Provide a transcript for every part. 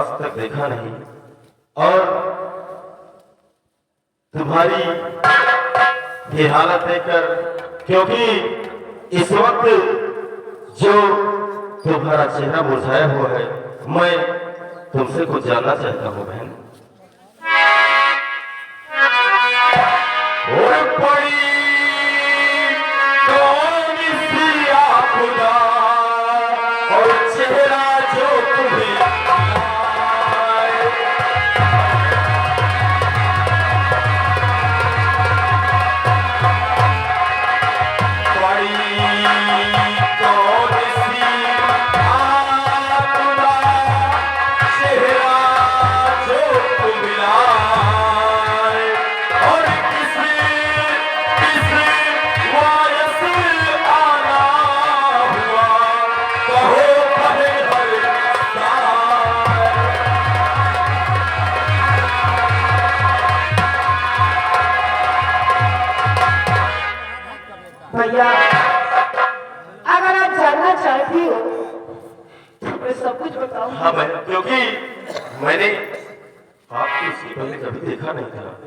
आज तक देखा नहीं और तुम्हारी ये हालत देखकर, क्योंकि इस वक्त जो तुम्हारा चेहरा मुरझाया हुआ है, मैं तुमसे कुछ जानना चाहता हूँ बहन। और पड़ी कौन सी आफदा और चेहरा जो तुम्हें भैया, अगर आप जानना चाहती हो तो मैं सब कुछ बताऊं। हाँ बहन, क्योंकि मैंने आपको इससे पहले कभी देखा नहीं था।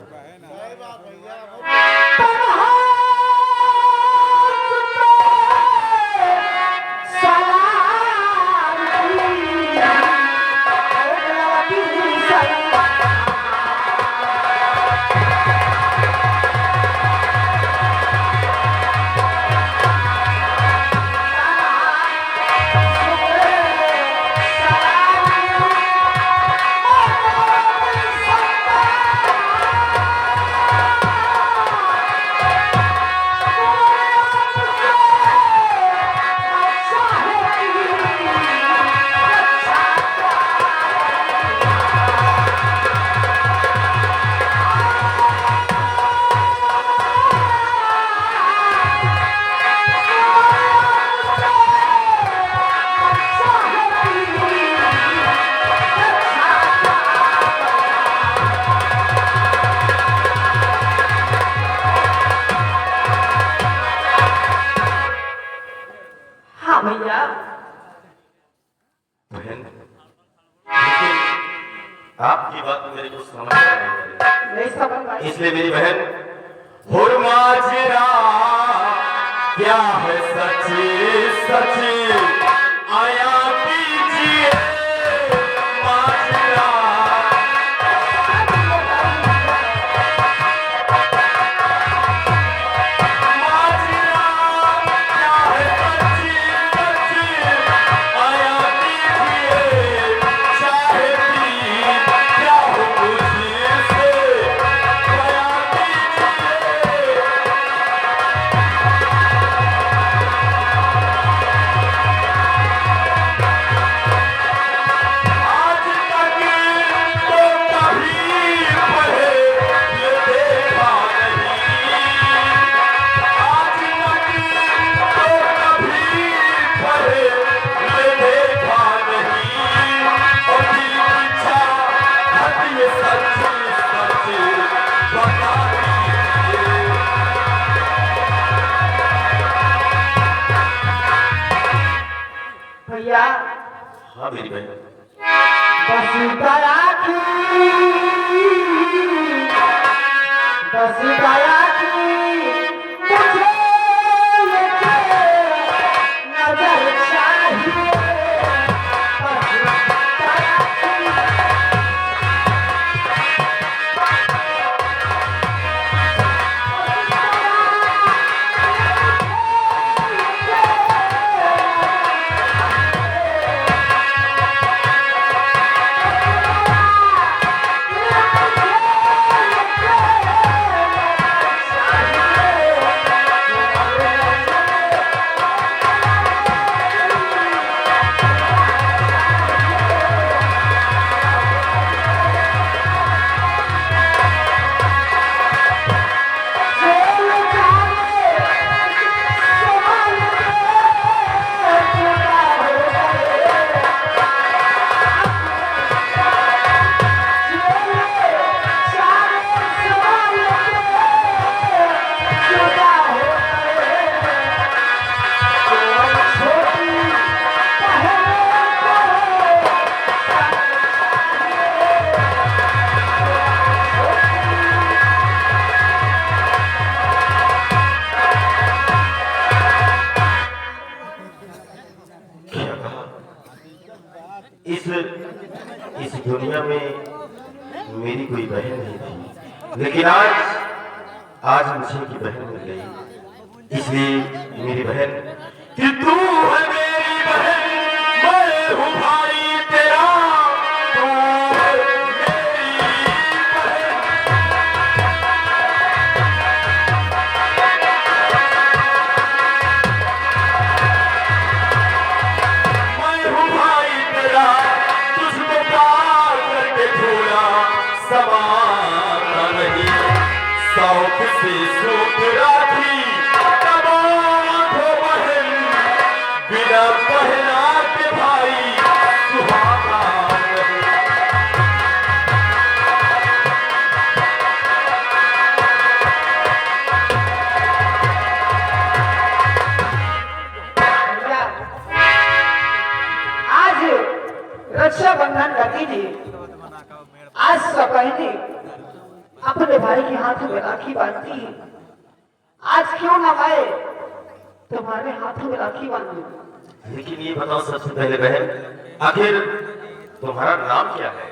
भैया, बहन, लेकिन आपकी बात मेरे को समझ नहीं आ रही, इसलिए मेरी बहन, हुरमाजरा क्या है सच्ची सच्ची आया कीजिए माजरा। भैया, हाँ मेरी बहन, बस दया की, बस दया की मुझे ये नजर चाहिए, बस दया की। इस दुनिया में मेरी कोई बहन नहीं थी, लेकिन आज मुझे की बहन मिल गई। इसलिए मेरी बहन कि तू है मेरी बहन, मैं हूँ भाई तेरा, तू है मेरी बहन। मैं हूँ भाई तेरा, तुझको प्यार करके छोड़ा समाना नहीं, शौक से सूख राखी तबाह बहन, बिना पहना के भाई सुहाना नहीं। भैया आज रक्षाबंधन लगी थी, आज सपहली अपने भाई के हाथ में राखी बांधती। आज क्यों ना मैं तुम्हारे हाथों में राखी बांधू? लेकिन ये बताओ सबसे पहले बहन, आखिर तुम्हारा नाम क्या है?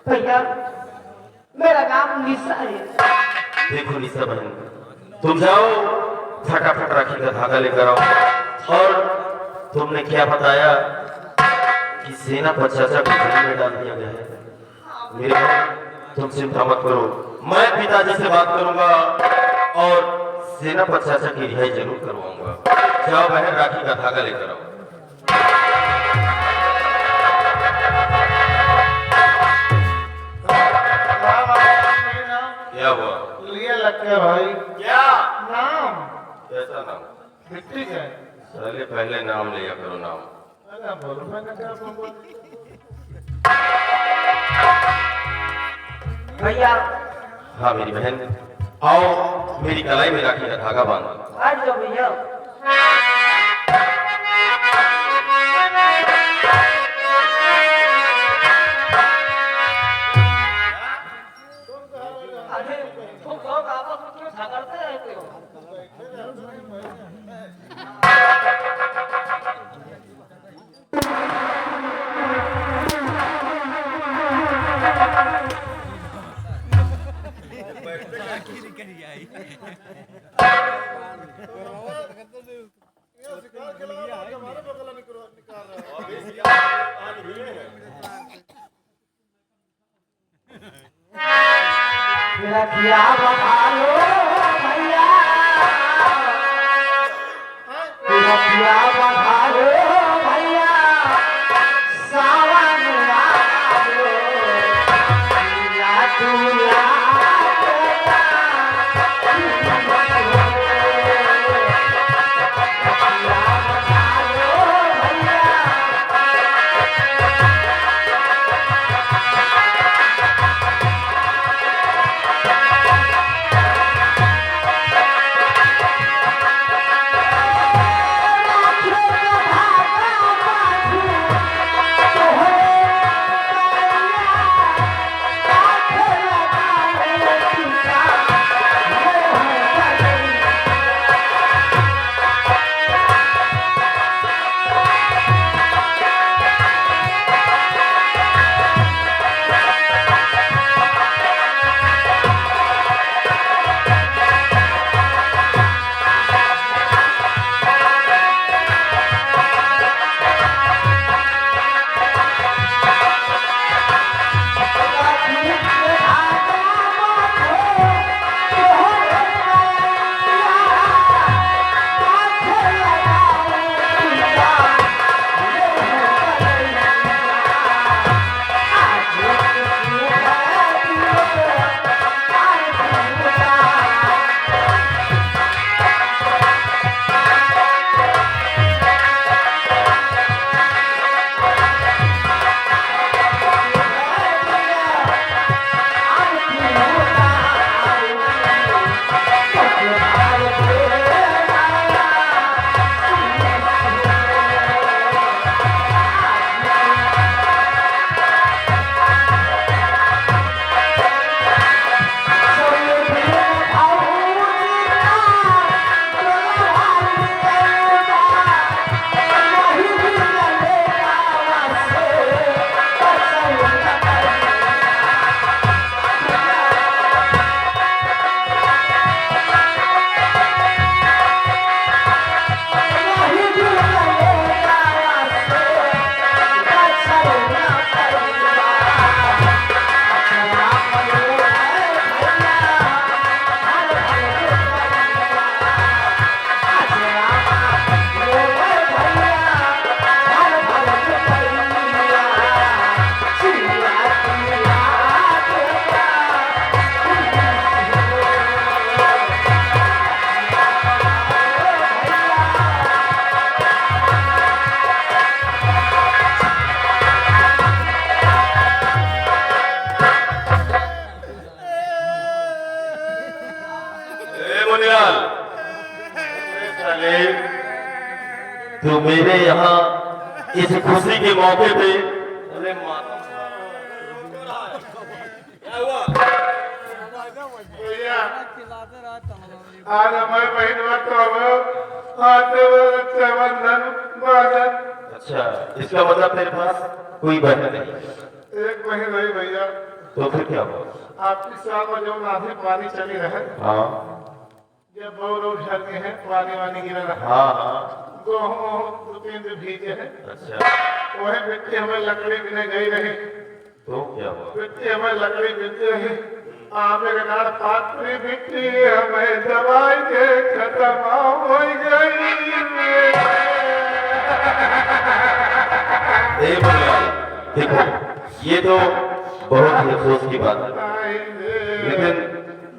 भैया मेरा नाम निशा है। देखो निशा बहन, तुम जाओ फटाफट राखी का धागा लेकर आओ। और तुमने क्या बताया कि सेना पर चाचा को जेल में डाल दिया गया है? मेरे बहन तुम चिंता मत करो, मैं पिताजी से बात करूंगा और सेना पर चाचा की रिहाई जरूर करवाऊंगा। जाओ बहन राखी का धागा लेकर आओ। क्या हुआ? लिए लगते भाई क्या नाम कैसा नाम? मिट्टी का पहले पहले नाम लिया करो नाम। अरे बोलो मैंने क्या बोला भैया हाँ मेरी बहन, आओ मेरी कलाई में राखी का धागा बांधो। आज जाओ भैया। अरे तुम लोग आपस में क्यों झगड़ते रहते हो? रखिया बता लो भैया, रखिया बता लो भैया, सावन आ लो, या तू या तेरा, रखिया बता लो भैया। Oh तो मेरे यहाँ इस खुशी के मौके पे अरे माता भैया आज हमारे बहन तो हाथ रक्षाबंधन बांधन। अच्छा, इसका मतलब तेरे पास कोई बहन नहीं? एक बहन रही भैया। तो फिर क्या हुआ? आपकी साल में जो नाथे पानी चली रहे, हाँ ये बहुत रोज घर के हैं, पानी वानी गिरा रहा। हाँ हाँ। गेहूं 2-3 दिन भीगे हैं। अच्छा, वही मिट्टी हमें लकड़ी बिने गई रही। तो क्या हुआ? मिट्टी हमें लकड़ी बिनती रही। आप एक नार पात्री मिट्टी हमें दवाई के खत्म हो गई। देखो, ये तो बहुत ही अफसोस की बात है, लेकिन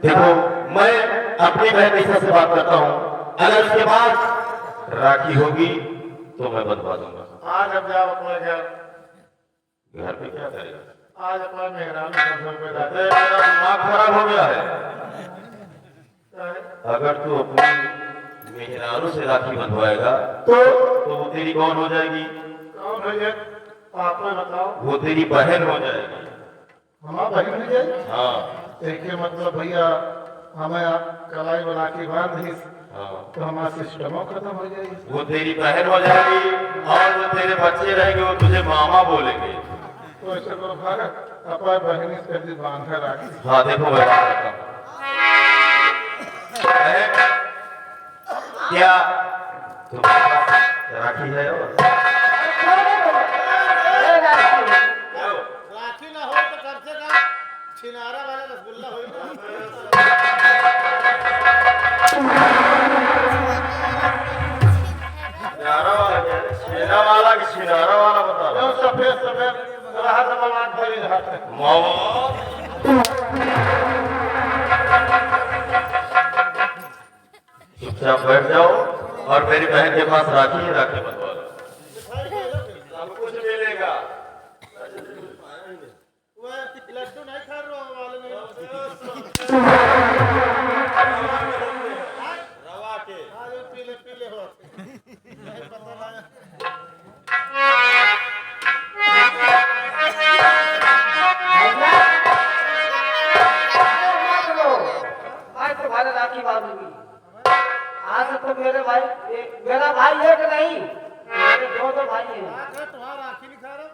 देखो मैं अपनी बहन ईसा से बात करता हूँ, अगर उसके बाद राखी होगी तो मैं बंधवा दूंगा। आज अब जाओ अपने घर। घर पे क्या करेगा? आज अपना मेहरान घर पे अरे मेरा दिमाग खराब हो गया है। अगर तू अपनी मेहरानों से राखी बंधवाएगा तो वो तेरी कौन हो जाएगी? कौन हो जाए आप बताओ। वो तेरी बहन हो जाएगी। हमारा बहन हो जाए। हाँ एक मतलब भैया हमें कलाई बना के बांध दी हाँ, तो हमारा सिस्टम खत्म हो जाएगी। वो तेरी बहन हो जाएगी और जो तेरे बच्चे रहेंगे वो तुझे मामा बोलेंगे। तो ऐसे करो भारत अपना बहन से कभी बांधा राखी। हाँ देखो मैं बात करता हूँ। क्या तुम्हारे पास राखी है? और राखी ना हो तो कम से कम छिनारा वाला रसगुल्ला हो। छिनारा वाला क्या है? छेना वाला कि छिनारा वाला बता रहा हूँ। सफेद सफेद राहत वाला भरी हाथ है। चुपचाप बैठ जाओ और मेरी बहन के पास राखी है, राखी बंधवा लो। सब कुछ मिलेगा। लड्डू नहीं खा रहा वाले रवा के पीले पीले हो आज तुम्हारे राखी बांधूंगी। आज तो मेरा भाई एक नहीं, मेरे दो भाई हैं। तुम्हारा राखी नहीं खा रहा।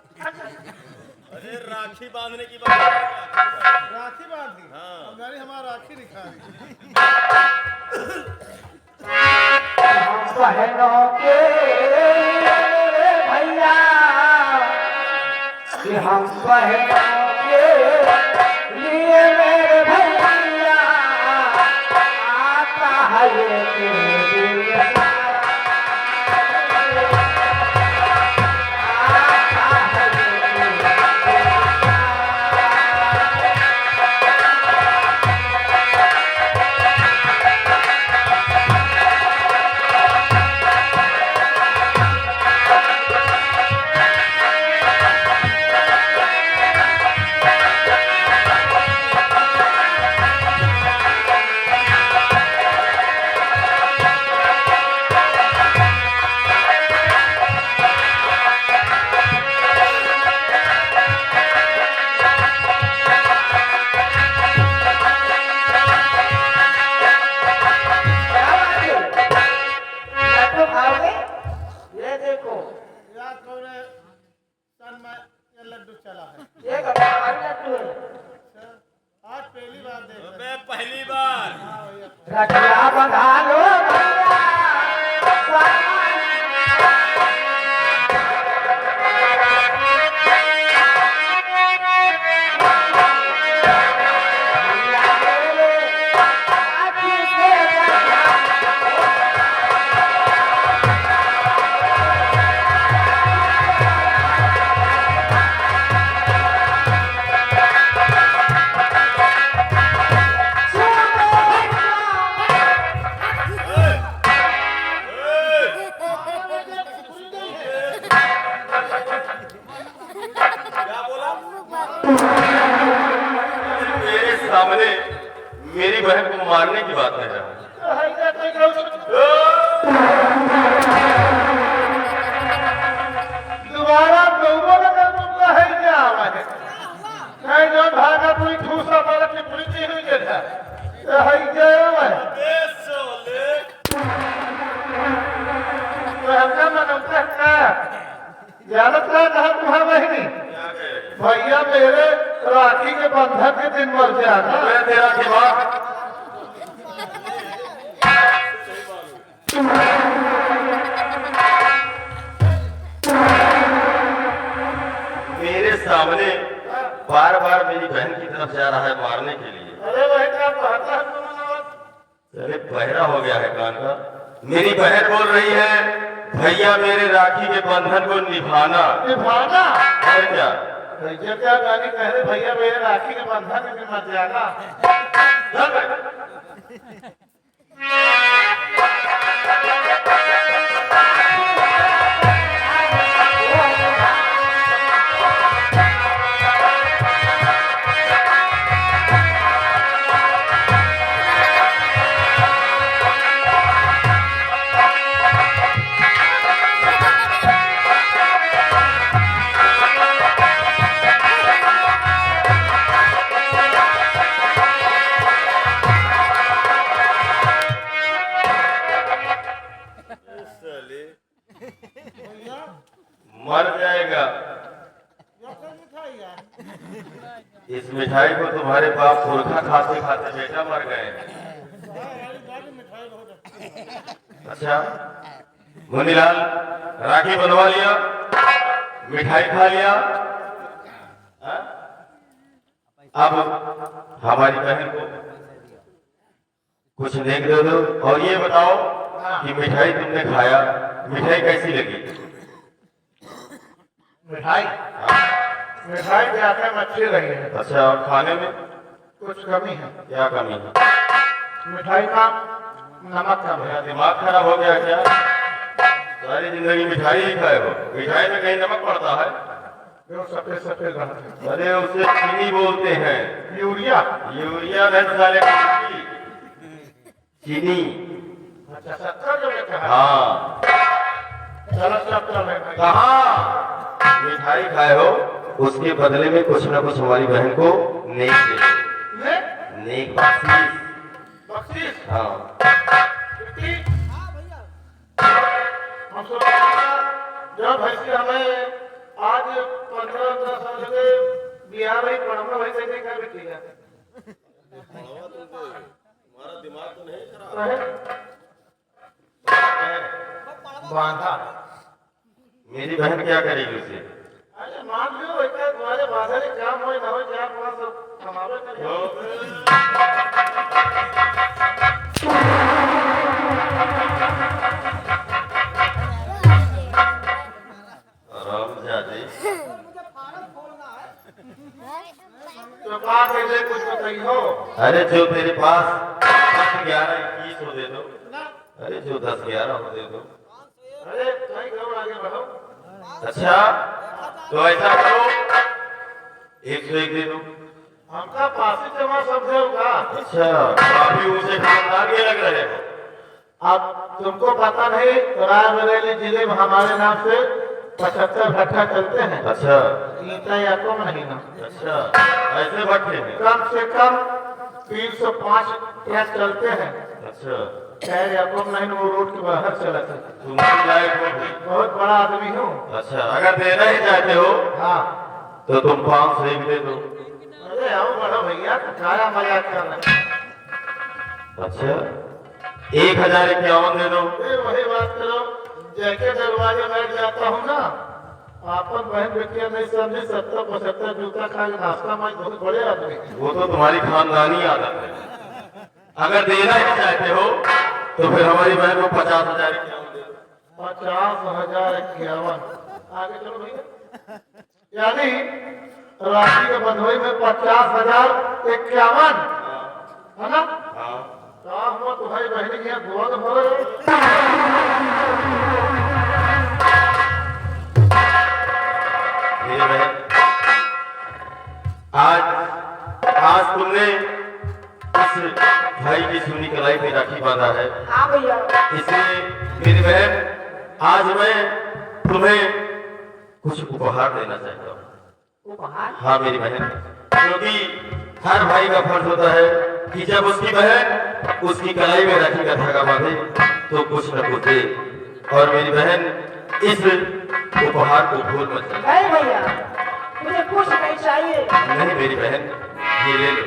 अरे राखी बांधने की बात राखी बांधी। हाँ। हमारी हमारा राखी नहीं खा रही। हम बहनों के भैया कि हम बहनों के लिए मेरे भैया आता है ये तेरे लिए। लड्डू चला है। ये लड्डू है। आज पहली बार देख रहे हैं। पहली बार रखिया बंधा लो मेरे सामने मेरी बहन को मारने की बात कर रहा है। है क्या जानत रहा कहा तुम्हारा बहनी भैया मेरे राखी के बंधन के दिन मर जाना मैं तेरा दिमाग मेरे सामने बार बार मेरी बहन की तरफ जा रहा है मारने के लिए। अरे भाई क्या कहता है तुम? अरे बहरा हो गया है कान का। मेरी बहन बोल रही है भैया मेरे राखी के बंधन को निभाना। निभाना और क्या भैया क्या गाली कह रहे भैया मेरे राखी के बंधन के दिन मर जाना। चल बे। मर जाएगा। इस मिठाई को तुम्हारे बाप पुरखा खाते खाते बेटा मर गए। अच्छा मुनीलाल राखी बनवा लिया, मिठाई खा लिया, हा? अब हमारी बहन को कुछ देख दो और ये बताओ कि मिठाई तुमने खाया, मिठाई कैसी लगी? मिठाई मिठाई जाके अच्छी रही है। अच्छा और खाने में कुछ कमी है? क्या कमी है? मिठाई का नमक कम है। मेरा दिमाग खराब हो गया क्या? सारी जिंदगी मिठाई ही खाए हो, मिठाई में कहीं नमक पड़ता है? जो सफेद सफेद रहते हैं। अरे उसे चीनी बोलते हैं। यूरिया यूरिया नहीं साले की चीनी। अच्छा शक्कर जो लेते हैं। हाँ चलो शक्कर है भाई। कहाँ मिठाई खाए हो, उसके बदले में कुछ ना कुछ हमारी बहन को नेक दे दो। ने नेक बख्शीश। बख्शीश हाँ कितनी? हम सोच रहे हैं, जब भैंसी हमें आज 15 साल से बिहार में पढ़ना वैसे नहीं कर भी है। हमारा दिमाग तो नहीं खराब बांधा मेरी बहन क्या करेगी उसे? अरे मान लो वैसे तुम्हारे बाधा से काम हो ना हो क्या थोड़ा सब कमावे करिए। रामजादी तो बात ऐसे कुछ बताइए। अरे जो तेरे पास 10, 11, 21 हो दे दो। अरे जो 10, 11 हो दे दो। अरे कहीं करो आगे बढ़ो। अच्छा तो ऐसा करो 101 दे दो। हमका पासी जमा समझे होगा। अच्छा काफी ऊंचे खानदान के लग रहे हो। अब तुमको पता नहीं रायबरेली जिले में हमारे नाम से 75 भट्ठा चलते हैं। अच्छा ईटा या कम नहीं ना। अच्छा ऐसे भट्टे हैं। कम से कम 305 ट्रक चलते हैं। अच्छा खैर या कम नहीं वो रोड के बाहर चला था। तुम लायक हो भी। बहुत बड़ा आदमी हूँ। अच्छा अगर देना ही चाहते हो हाँ तो तुम 501 दे दो। अरे आओ बड़ा भैया खाया मजाक कर रहे। अच्छा 1051 दे दो। फिर वही बात करो जैके दरवाजे बैठ जाता हूँ ना आपन बहन बेटिया नहीं समझे 70-75 जूता खा के नाश्ता में बहुत बड़े आदमी। वो तो तुम्हारी खानदानी आदत है। अगर देना ही चाहते हो तो फिर हमारी बहन को 50,000 दे दो। 50,051 आगे चलो भैया। यानी राशि के बंधुई में 50,051 है ना। हाँ काम हुआ तुम्हारी बहन यहाँ दुआ तो भरो। मेरी बहन आज तुमने इस भाई की सुनी कलाई पे राखी बांधा है। हाँ भैया। इसलिए मेरी बहन आज मैं तुम्हें कुछ उपहार देना चाहता हूँ। उपहार? हाँ मेरी बहन, क्योंकि हर भाई का फर्ज होता है कि जब उसकी बहन उसकी कलाई में राखी का धागा बांधे तो कुछ न कुछ दे, और मेरी बहन इस उपहार को भूल मत जाना। नहीं भैया, मुझे कुछ नहीं चाहिए। नहीं मेरी बहन, ये ले लो।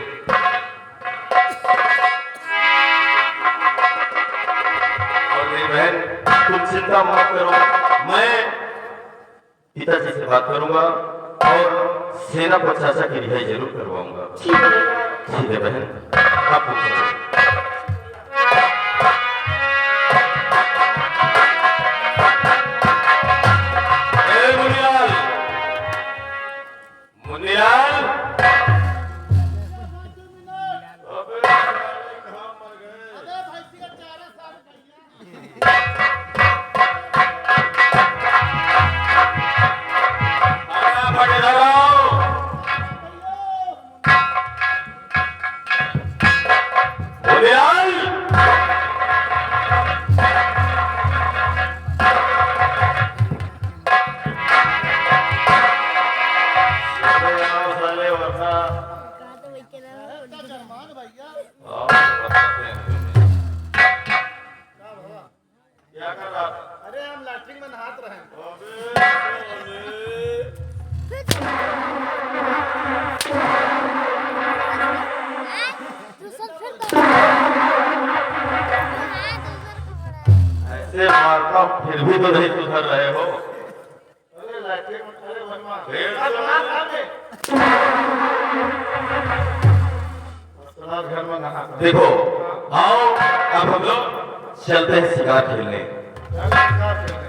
और मेरी बहन तुम चिंता मत करो, मैं पिताजी से बात करूंगा और सेना पर चाचा की रिहाई जरूर करवाऊंगा। ठीक है भैया। ठीक है बहन, आप चलो। ए मुनियाल, मुनियाल, अबे कहाँ मर गए? आना फटे लगाओ। मुनियाल, चले आओ साले वरना आओ, बताते हैं तुम्हें। क्या कर रहा था? अरे हम लैट्रिन में नहात रहे। ऐसे मारता हूं, फिर भी तो नहीं सुधर रहे हो। अरे लैट्रिन में अरे भगवान फिर घर में नहा। देखो, आओ अब हम लोग चलते हैं शिकार खेलने।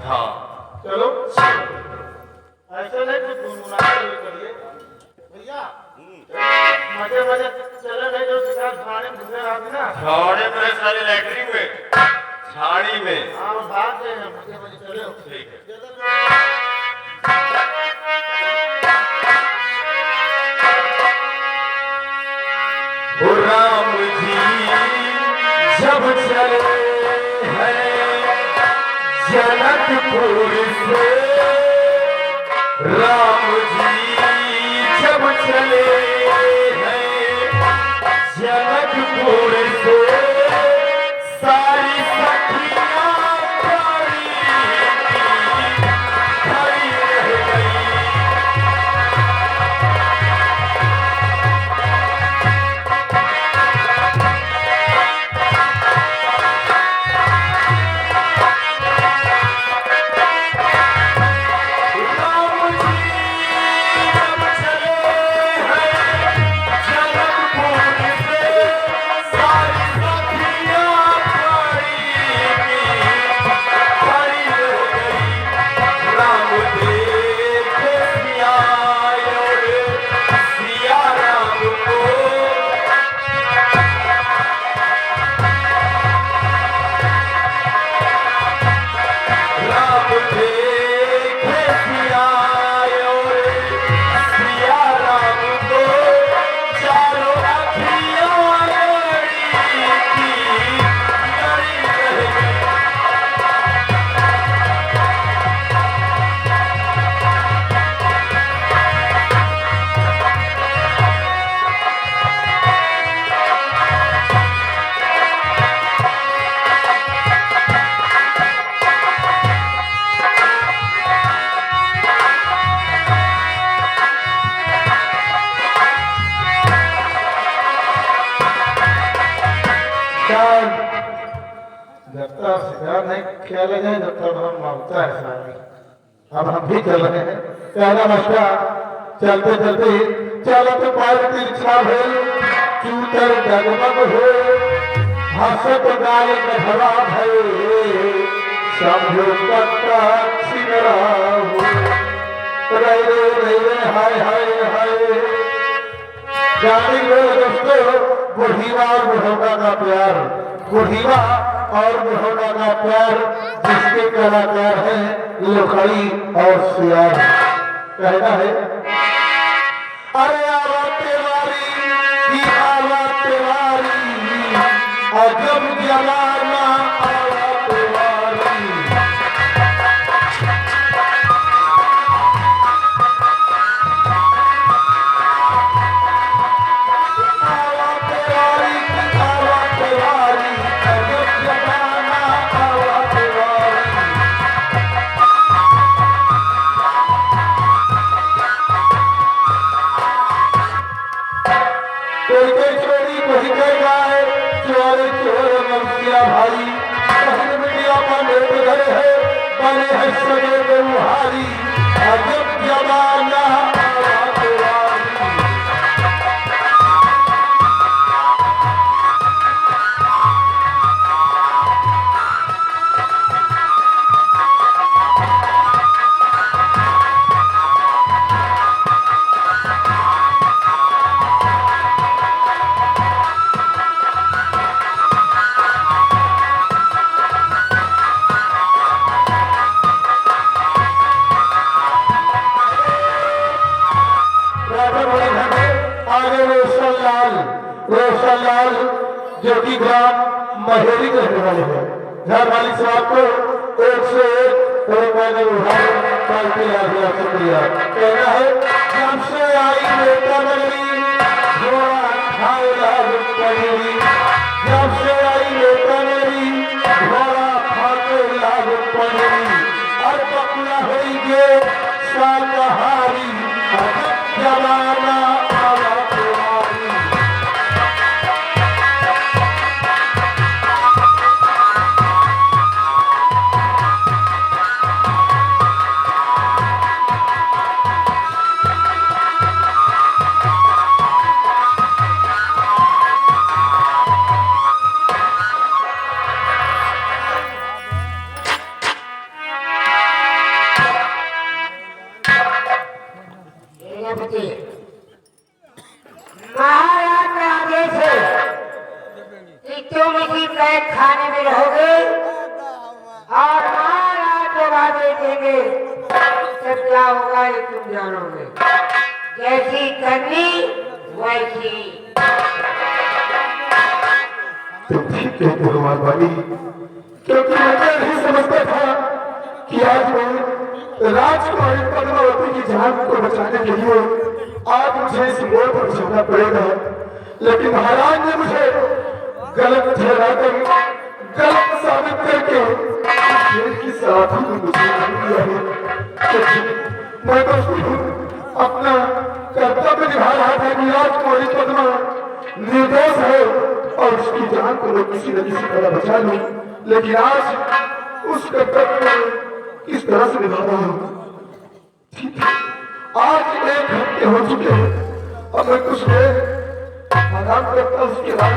हाँ चलो ऐसे नहीं कुछ गुनगुनाते हुए करिए भैया। मजे मजे चले गए जो शिकार खाने में घुसे रहा ना। छाड़े में सारे लैट्रिन में, झाड़ी में। हाँ भाग गए हैं, मजे मजे चले हो। ठीक है। ओ राम जी जब चले हैं जनकपुर से, राम जी जब चले हैं जनकपुर से, सारी सखियां खड़ी रह गई। राम जी जब चले हैं जनकपुर से, सारी सखियां खड़ी रह गई। राम देखे सिया और सिया राम को, राम देखे सिया और सिया राम को, चारों अखियां लड़ी थी, लड़ी रह गई। जब तक शिकार नहीं खेले जाए जब तक हम मांगता है सारी। अब हम भी चल रहे हैं। पहला मस्ता चलते चलते चलत पैर तिरछा भेल, चूतर डगमग हो, हंसत गाय गधवा भय, शंभु कट्टा छिनरा हो। रे रे रे हाय हाय हाय। जानी लो दोस्तों, बुढ़ीवा और बुढ़ौना का प्यार, बुढ़ीवा और बुढ़ौना का प्यार, जिसके कलाकार हैं लोखड़ी और सियार। कहना है अरे आवा तेवारी की आवा तेवारी, अजब जमाना आवा तेवारी। आवा तेवारी की कोई चोरी कोई कोई गाय, चोर चोर ममतिया भाई, बहन बिटिया बने घर है, बने है सगे व्यवहारी, अजब जमाना आया तुम्हारी। आगे रोशनलाल जो कि ग्राम महेरी के रहने वाले हैं, घर मालिक साहब को 101 मैंने उठाए पार्टी आगे शुक्रिया कहना है। जब से आई बेटा नगरी घोड़ा खाए लाल पनीरी, जब से आई बेटा नगरी घोड़ा खाते लाल पनीरी, और पकड़ा होइगे शाकाहारी, जमाना आया तुम्हारी। महाराज का आदेश है कि तुम इसी कैद खाने में रहोगे और महाराज जब आदेश देंगे तब क्या होगा ये तुम जानोगे। जैसी करनी वैसी। तुम ठीक कहते हो मालवानी, क्योंकि मैं नहीं समझता था कि आज मैं राजकुमारी पद्मावती की जान को बचाने के लिए आज मुझे इस मोड़ पर चलना पड़ेगा, लेकिन महाराज ने मुझे गलत ठहराकर, गलत साबित करके खेल की साथी को मुझे नहीं दिया है। मैं तो अपना कर्तव्य निभा रहा था कि राजकुमारी पद्मा निर्दोष है और उसकी जान को मैं किसी न किसी तरह बचा लूं, लेकिन आज उस कर्तव्य को इस तरह से निभा रहा हूं। ठीक है, आज 1 घंटे हो चुके हैं और मैं कुछ देर आराम करता हूं, उसके बाद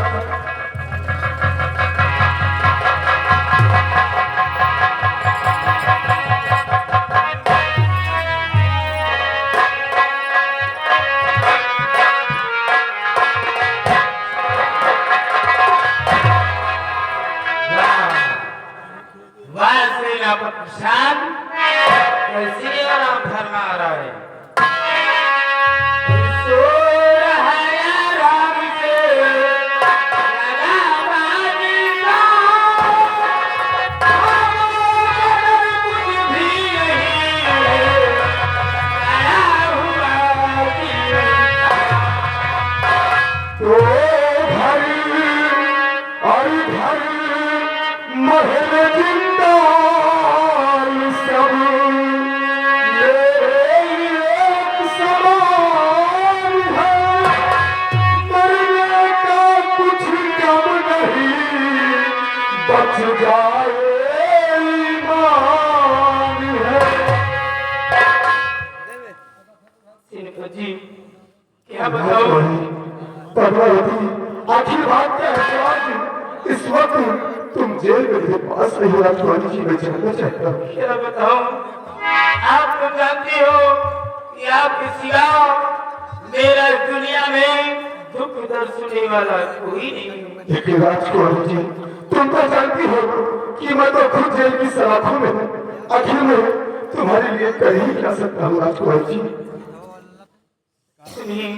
कैसे आराम फरमा रहा है। आखिर बात क्या है? इस वक्त तुम जेल में मेरे पास नहीं, राजकुमारी जी मैं जानना चाहता हूँ। क्या बताऊं? आप तो जानते हो कि आपके सिवा मेरा इस दुनिया में दुख दर्द सुनने वाला कोई नहीं। लेकिन राजकुमारी जी तुम तो जानती हो कि मैं तो खुद जेल की सलाखों में हूँ। आखिर मैं तुम्हारे लिए कर ही क्या सकता हूँ राजकुमारी जी? सुनिए,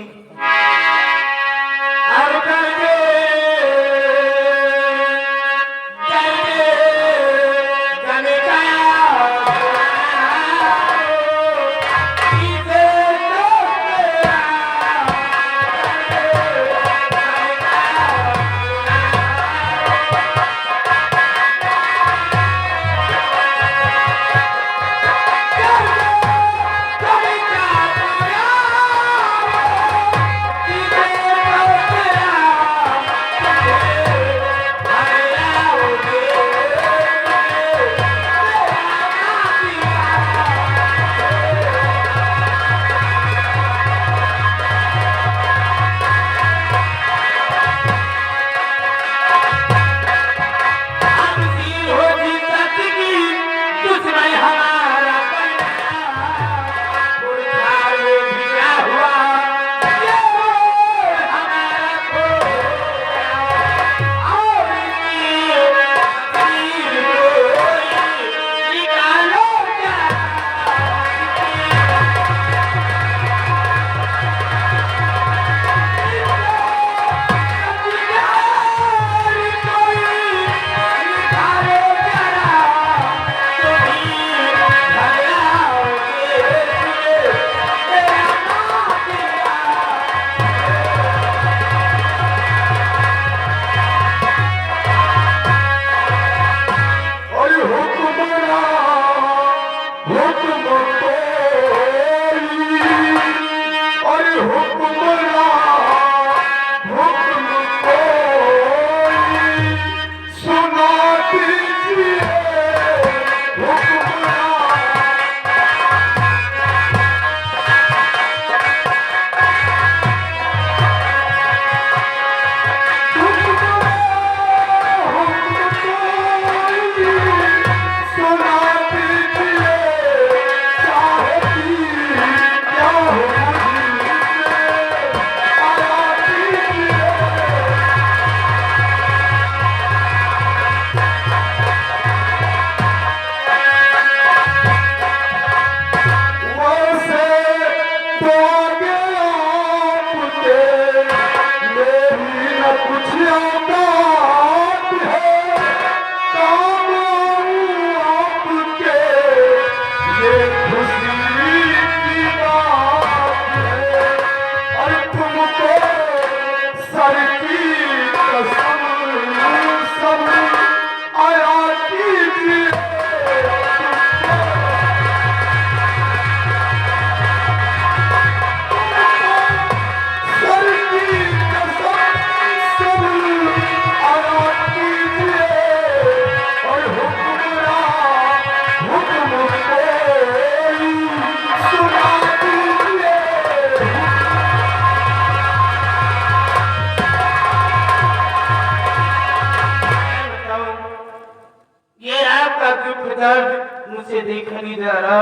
दर्द मुझसे देखा नहीं जा रहा,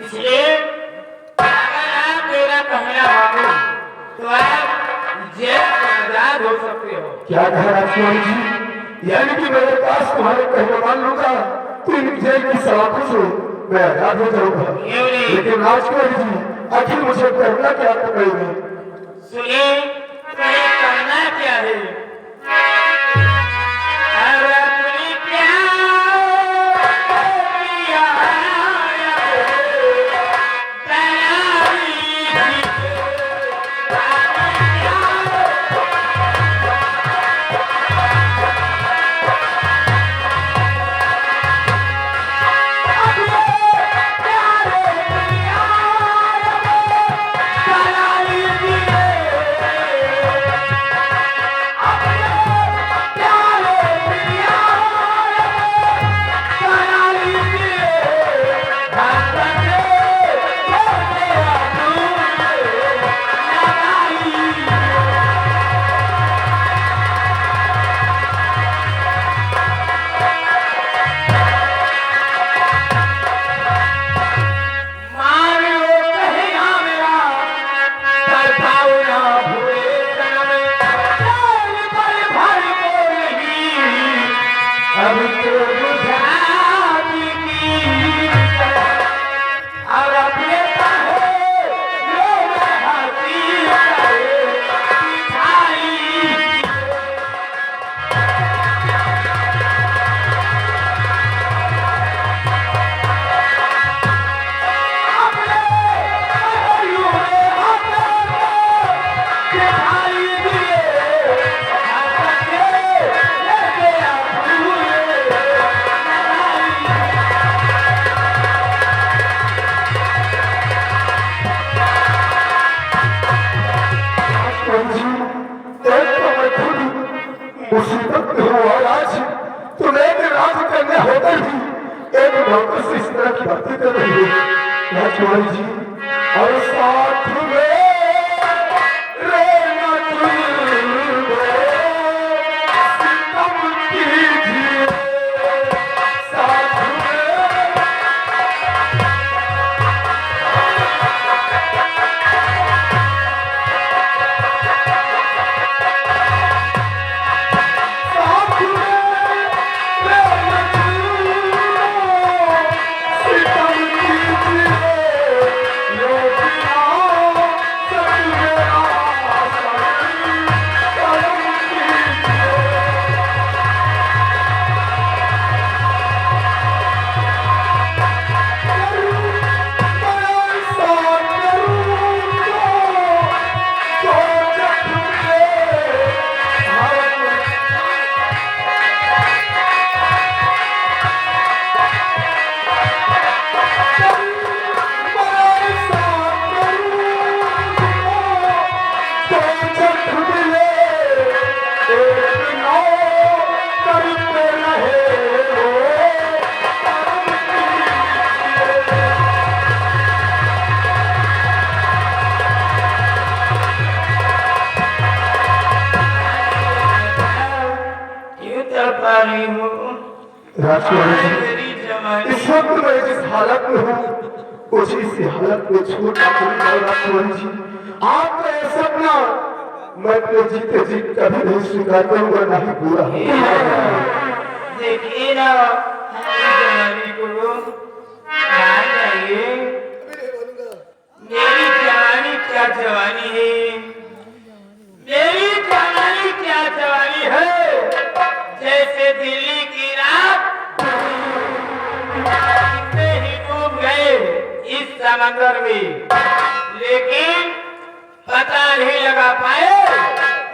इसलिए अगर आप मेरा कहना मानो तो आप जेल से आजाद हो सकते हो। क्या कह राजकुमारी जी? यानी कि मेरे पास तुम्हारे कहना मान लूंगा तो इन जेल की सलाखों से मैं आजाद हो जाऊंगा। लेकिन राजकुमारी जी, आखिर मुझे करना क्या पड़ेगा? सुनिए, तुम्हें करना क्या है? अब अपनी प्यार किया मुसीबत में हो और आज तुम एक राजकन्या होकर भी एक नौकर से इस तरह की बातें कर रही हो राजकुमारी जी। और साथ में रहना तुमको सितम कीजिए, साथ में इस वक्त मैं जिस हालत में हूँ उसी इसी हालत में छोड़ राजकुमारी जी, आपका यह सपना मैं अपने जीते जी कभी नहीं स्वीकार करूंगा, नहीं पूरा देखिए ना जवानी को ध्यान जाइए। मेरी जवानी क्या जवानी है, मेरी जवानी क्या जवानी है, जैसे दिल्ली की रात कितने ही डूब गए इस समंदर में, लेकिन पता नहीं लगा पाए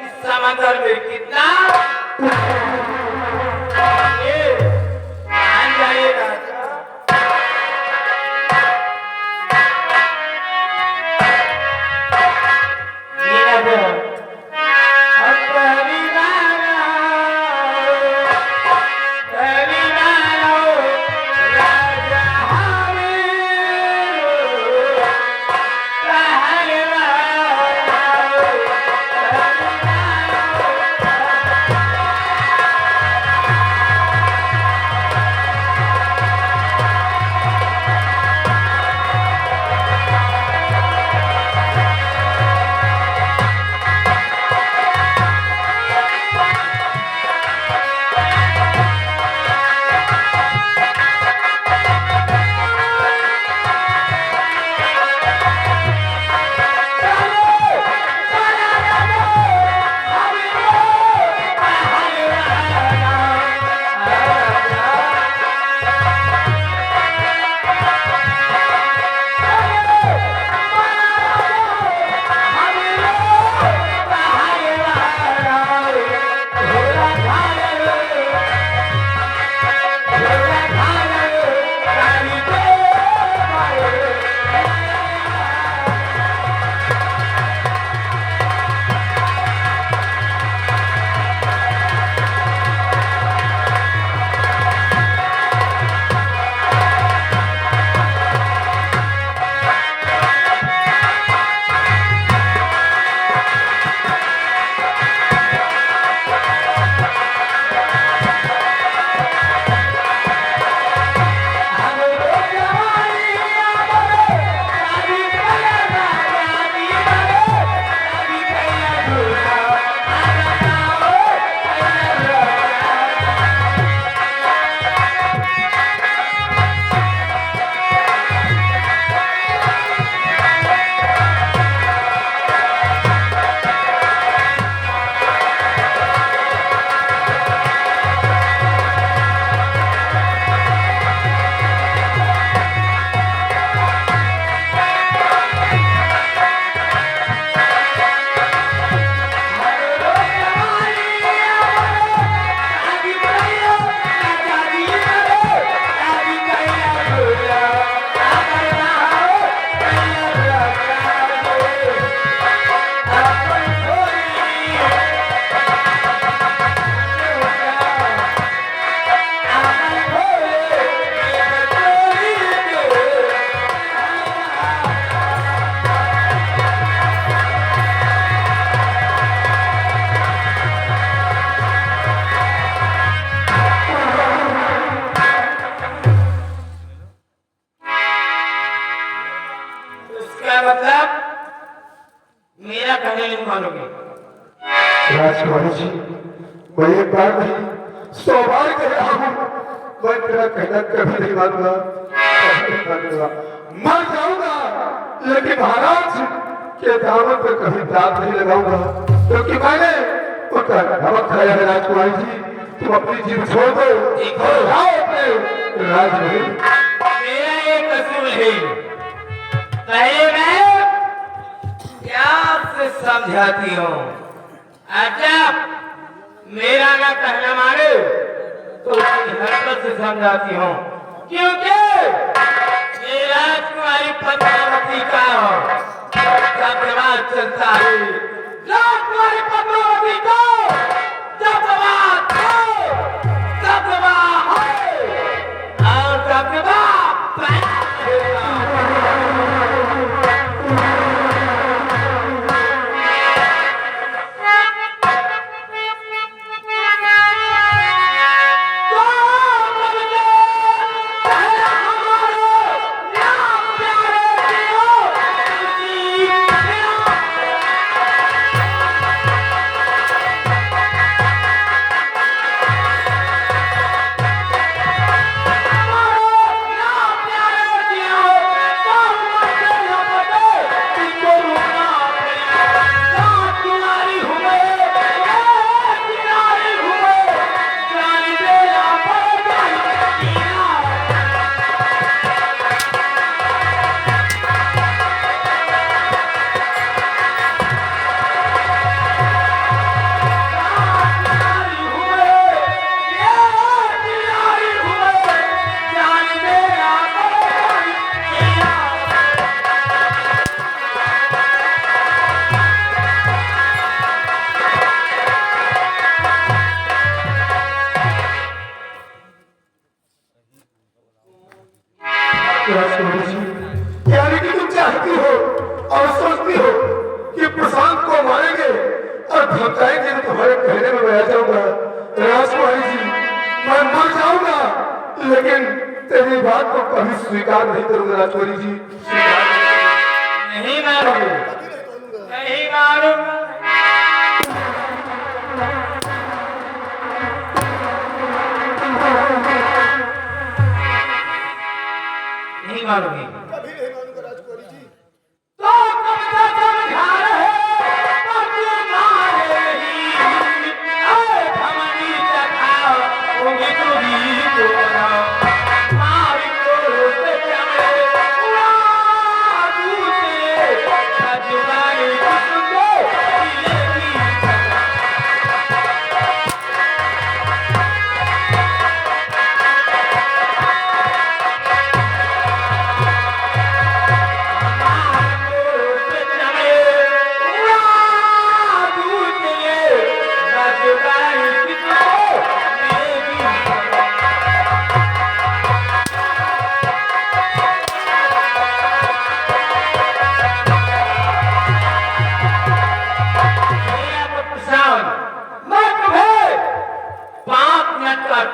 इस समंदर में कितना ये मान जाइएगा। राजकुमारी जी, मैं एक बार नहीं 100 बार कह रहा हूँ, मैं तेरा कहना कभी नहीं मानूंगा, कभी नहीं मानूंगा। मर जाऊंगा लेकिन महाराज के दामन पर कभी दाग नहीं लगाऊंगा, क्योंकि मैंने उनका नमक खाया है। राजकुमारी जी, तुम अपनी जीव छोड़ दो और आओ अपने राजमहल। मेरा ये कसूर है, पहले मैं प्यार से समझाती हूँ, जब मेरा ना कहना माने तो उसकी हरकत से समझाती हूँ, क्योंकि ये राजकुमारी पद्मावती का जब विवाद चलता है, राजकुमारी पद्मावती को जब विवाद है, जब विवाद है और जब विवाद राजकुमारी जी, यानी कि तुम चाहती हो और सोचती हो कि प्रशांत को मारेंगे और धमकाएंगे तो तुम्हारे कहने में मैं आ जाऊंगा। राजकुमारी जी, मैं मर जाऊंगा लेकिन तेरी बात को कभी स्वीकार नहीं करूंगा। राजकुमारी जी, नहीं मारूंगा, नहीं मारूंगा। नहीं मारूंगी, कभी नहीं मानूंगा। राजकुमारी जी, तो कब तक समझा रहे पति मारेगी, ऐ धमनी चखाओ, होगी तो भी तो बनाओ, मारी को से चले, दूसरे सजुबाई किसको मिलेगी।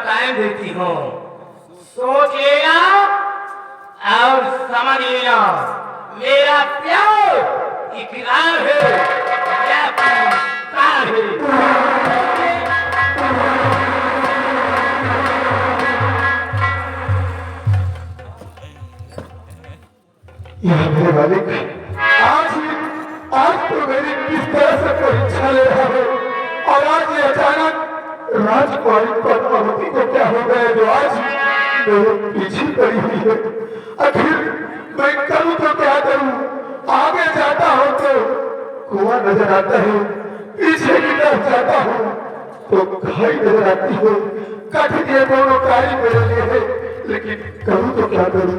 टाइम देती हूँ, सोच लेना और समझ लेना, मेरा प्यार इकरार है या प्यार है। यह मेरे मालिक, आज तो मेरी किस तरह से परीक्षा ले रहा है और आज ये अचानक राजकुमारी पद्मावती को क्या हो गया जो आज मेरे पीछे पड़ी हुई है। आखिर मैं करूं तो क्या करूं? आगे जाता हूं तो कुआं नजर आता है, पीछे की तरफ जाता हूं तो खाई नजर आती है। कठिन ये दोनों कार्य मेरे लिए है, लेकिन करूं तो क्या करूं?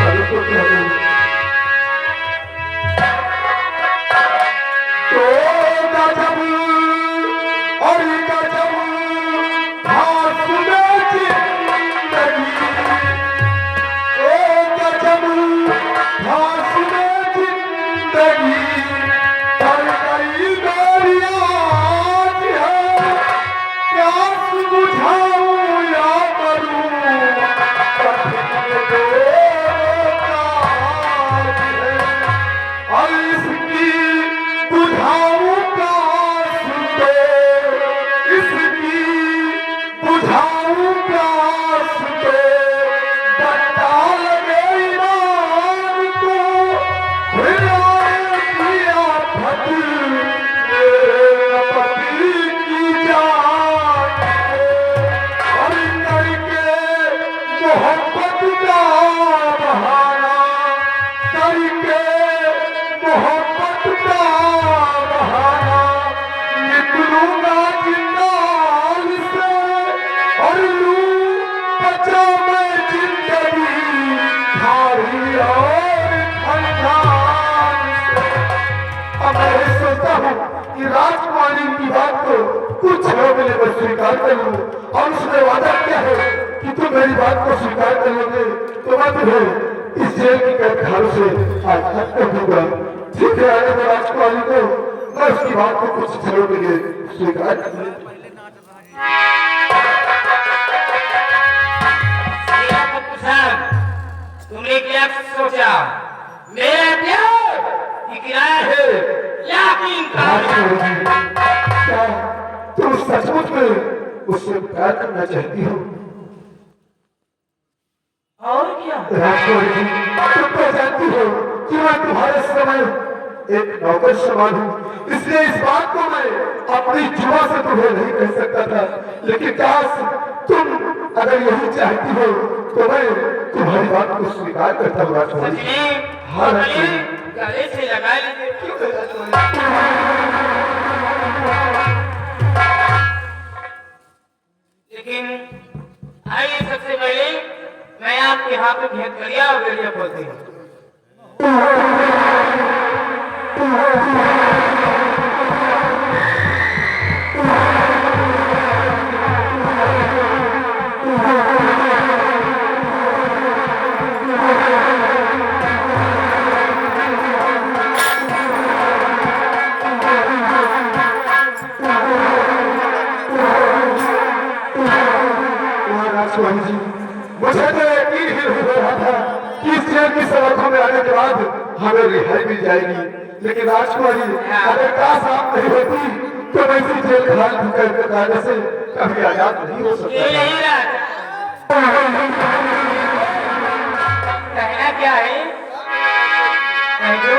करूं तो क्या करूं? तो गजब और गजब हासुने जिंदगी, ओ गजब हासुने जिंदगी, हर कई मेरी आज है, प्यास बुझाऊं या मरूं, कठिन दोनों का राजकुमारी की बात को कुछ क्षणों के लिए मैं स्वीकार कर लूं और उसने वादा किया है कि तुम मेरी बात को स्वीकार कर लोगे तो मैं तुम्हें इस जेल की कैद खानों से आजाद कर दूंगा। ठीक है आने दो राजकुमारी को, मैं उसकी बात को कुछ क्षणों के लिए स्वीकार कर लूं। तुमने क्या सोचा? मेरा प्यार इकरार है या कि इनकार? क्या तुम सचमुच में उससे प्यार करना चाहती हो? और क्या? राजकुमारी जी, तुम तो जानती हो कि मैं तुम्हारे समय एक नौकर समान हूँ, इसलिए इस बात को मैं अपनी जुबान से तुम्हें नहीं कह सकता था, लेकिन काश तुम अगर यही चाहती हो तो मैं तुम्हारी बात को स्वीकार करता हूँ राजकुमारी। सच में? हाँ गले से लगा लीजिए। क्यों है राजकुमारी? लेकिन आइए सबसे पहले मैं आपके हाथ में भेंट करिया और बेड़िया खोलती हूँ। राजकुमारी जी, मुझे तो यकीन ही नहीं हो रहा था कि इस जेल की सड़कों में आने के बाद हमें रिहाई मिल जाएगी, लेकिन राजकुमारी अगर काश आप नहीं होती तो मैं इसी जेल खाल करने से कभी आजाद नहीं हो सकता। ये नहीं रहा। कहना क्या है? कह दो।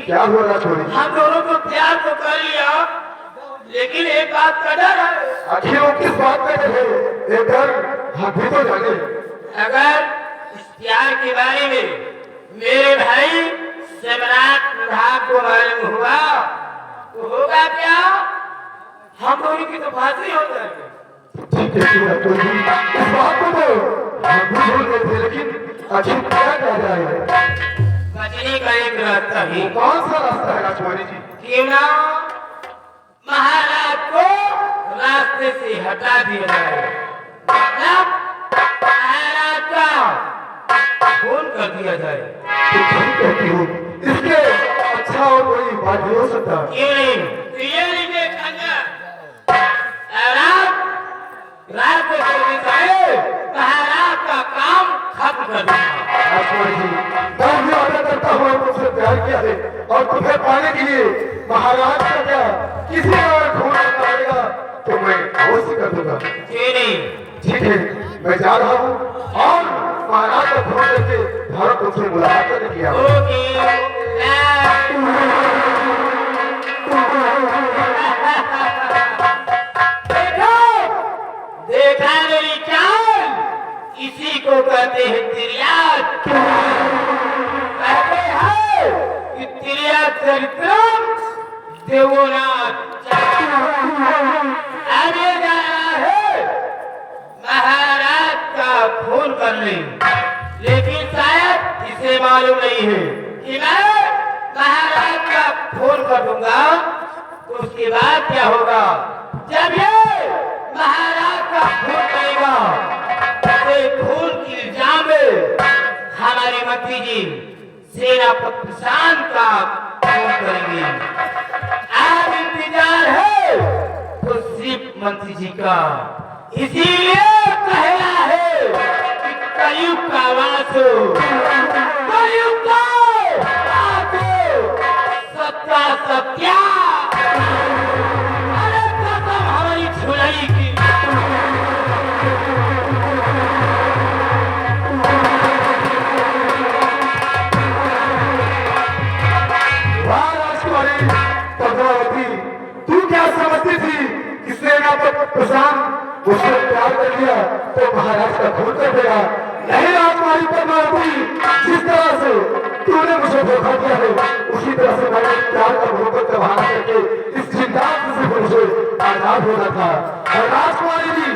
क्या हुआ राजकुमारी? हम दोनों को प्यार तो कर लिया, लेकिन एक बात का डर है। आखिर वो किस बात का डर है? एक डर हम भी तो जाने। अगर इस प्यार के बारे में मेरे भाई सम्राट प्रभाव को मालूम हुआ तो होगा क्या? हम दोनों की तो फांसी हो जाएगी। ठीक है राजकुमारी, इस बात को तो हम भी भूल गए थे, लेकिन आखिर क्या कर रहा है? बचने का एक रास्ता ही। वो कौन सा रास्ता है राजकुमारी जी? क्यों ना महाराज को रास्ते से हटा दिया जाए, मतलब महाराज का खून कर दिया जाए। तो सही कहती हूँ, इसके अच्छा और कोई बात नहीं हो सकता। क्यों नहीं? तो ये लीजिए खंजर, और आप रात को जल्दी से महाराज का काम खत्म कर देना। राजकुमारी जी, मैं भी आदर करता हूँ, तुमसे प्यार किया है और तुम्हें पाने के लिए महाराज का क्या किसी और खून करना पड़ेगा तो मैं अवश्य कर दूंगा। क्यों नहीं? ठीक है, मैं जा रहा हूँ और महाराज का खून करके भारत तुमसे मुलाकात करने की आऊँ। ओके। देखा मेरी चाल, इसी को कहते हैं तिर्याक। कहते हैं कि तिर्याक चरित्रम देवोनाथ। आगे जा रहा है महाराज का खून करने, लेकिन शायद इसे मालूम नहीं है कि मैं महाराज का खून कर दूंगा तो उसके बाद क्या होगा? जब ये महाराज का खून करेगा तो खून की इल्जाम में हमारे मंत्री जी सेनापति शान का खून करेंगे। आज इंतजार है तो सिर्फ मंत्री जी का, इसीलिए कहना है कि कलयुग का वास हो, कलयुग का वास हो, सत्या सत्या। अरे कसम हमारी झुलई की। वाह राजकुमारी पद्मावती, तू क्या समझती थी कि सेनापति प्रशांत उससे प्यार कर लिया तो महाराज का खून कर देगा? नहीं राजकुमारी पद्मावती, जिस तरह से तूने मुझे धोखा दिया है उसी तरह से मैंने प्यार का मोहब्बत का बहाना करके इस जिंदान से मुझे आजाद होना था। और राजकुमारी जी,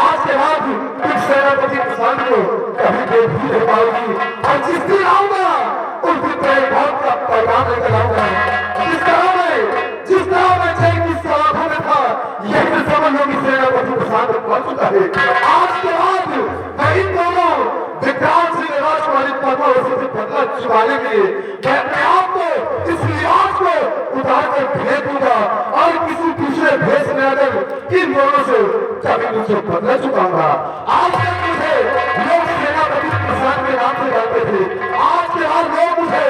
आज के बाद तुम सेनापति प्रशांत को कभी देख भी नहीं पाओगी और जिस दिन आऊंगा उस दिन तेरे मौत का पैगाम लेकर आऊंगा। जिस तरह मैं जय की सलाखों में था, यही तो समझ लो कि सेनापति प्रशांत पहुंच चुका है। आज के बाद मैं इन दोनों विक्रांत सिंह राजकुमारी पद्मावती से बदला चुकाने के लिए मैं अपने आप को इस लिहाज को उतार कर फेंक दूंगा और किसी दूसरे भेष में अगर इन दोनों से कभी मुझसे बदला चुकाऊंगा। आज तक मुझे लोग सेनापति प्रशांत के नाम से जानते थे, आज के बाद लोग मुझे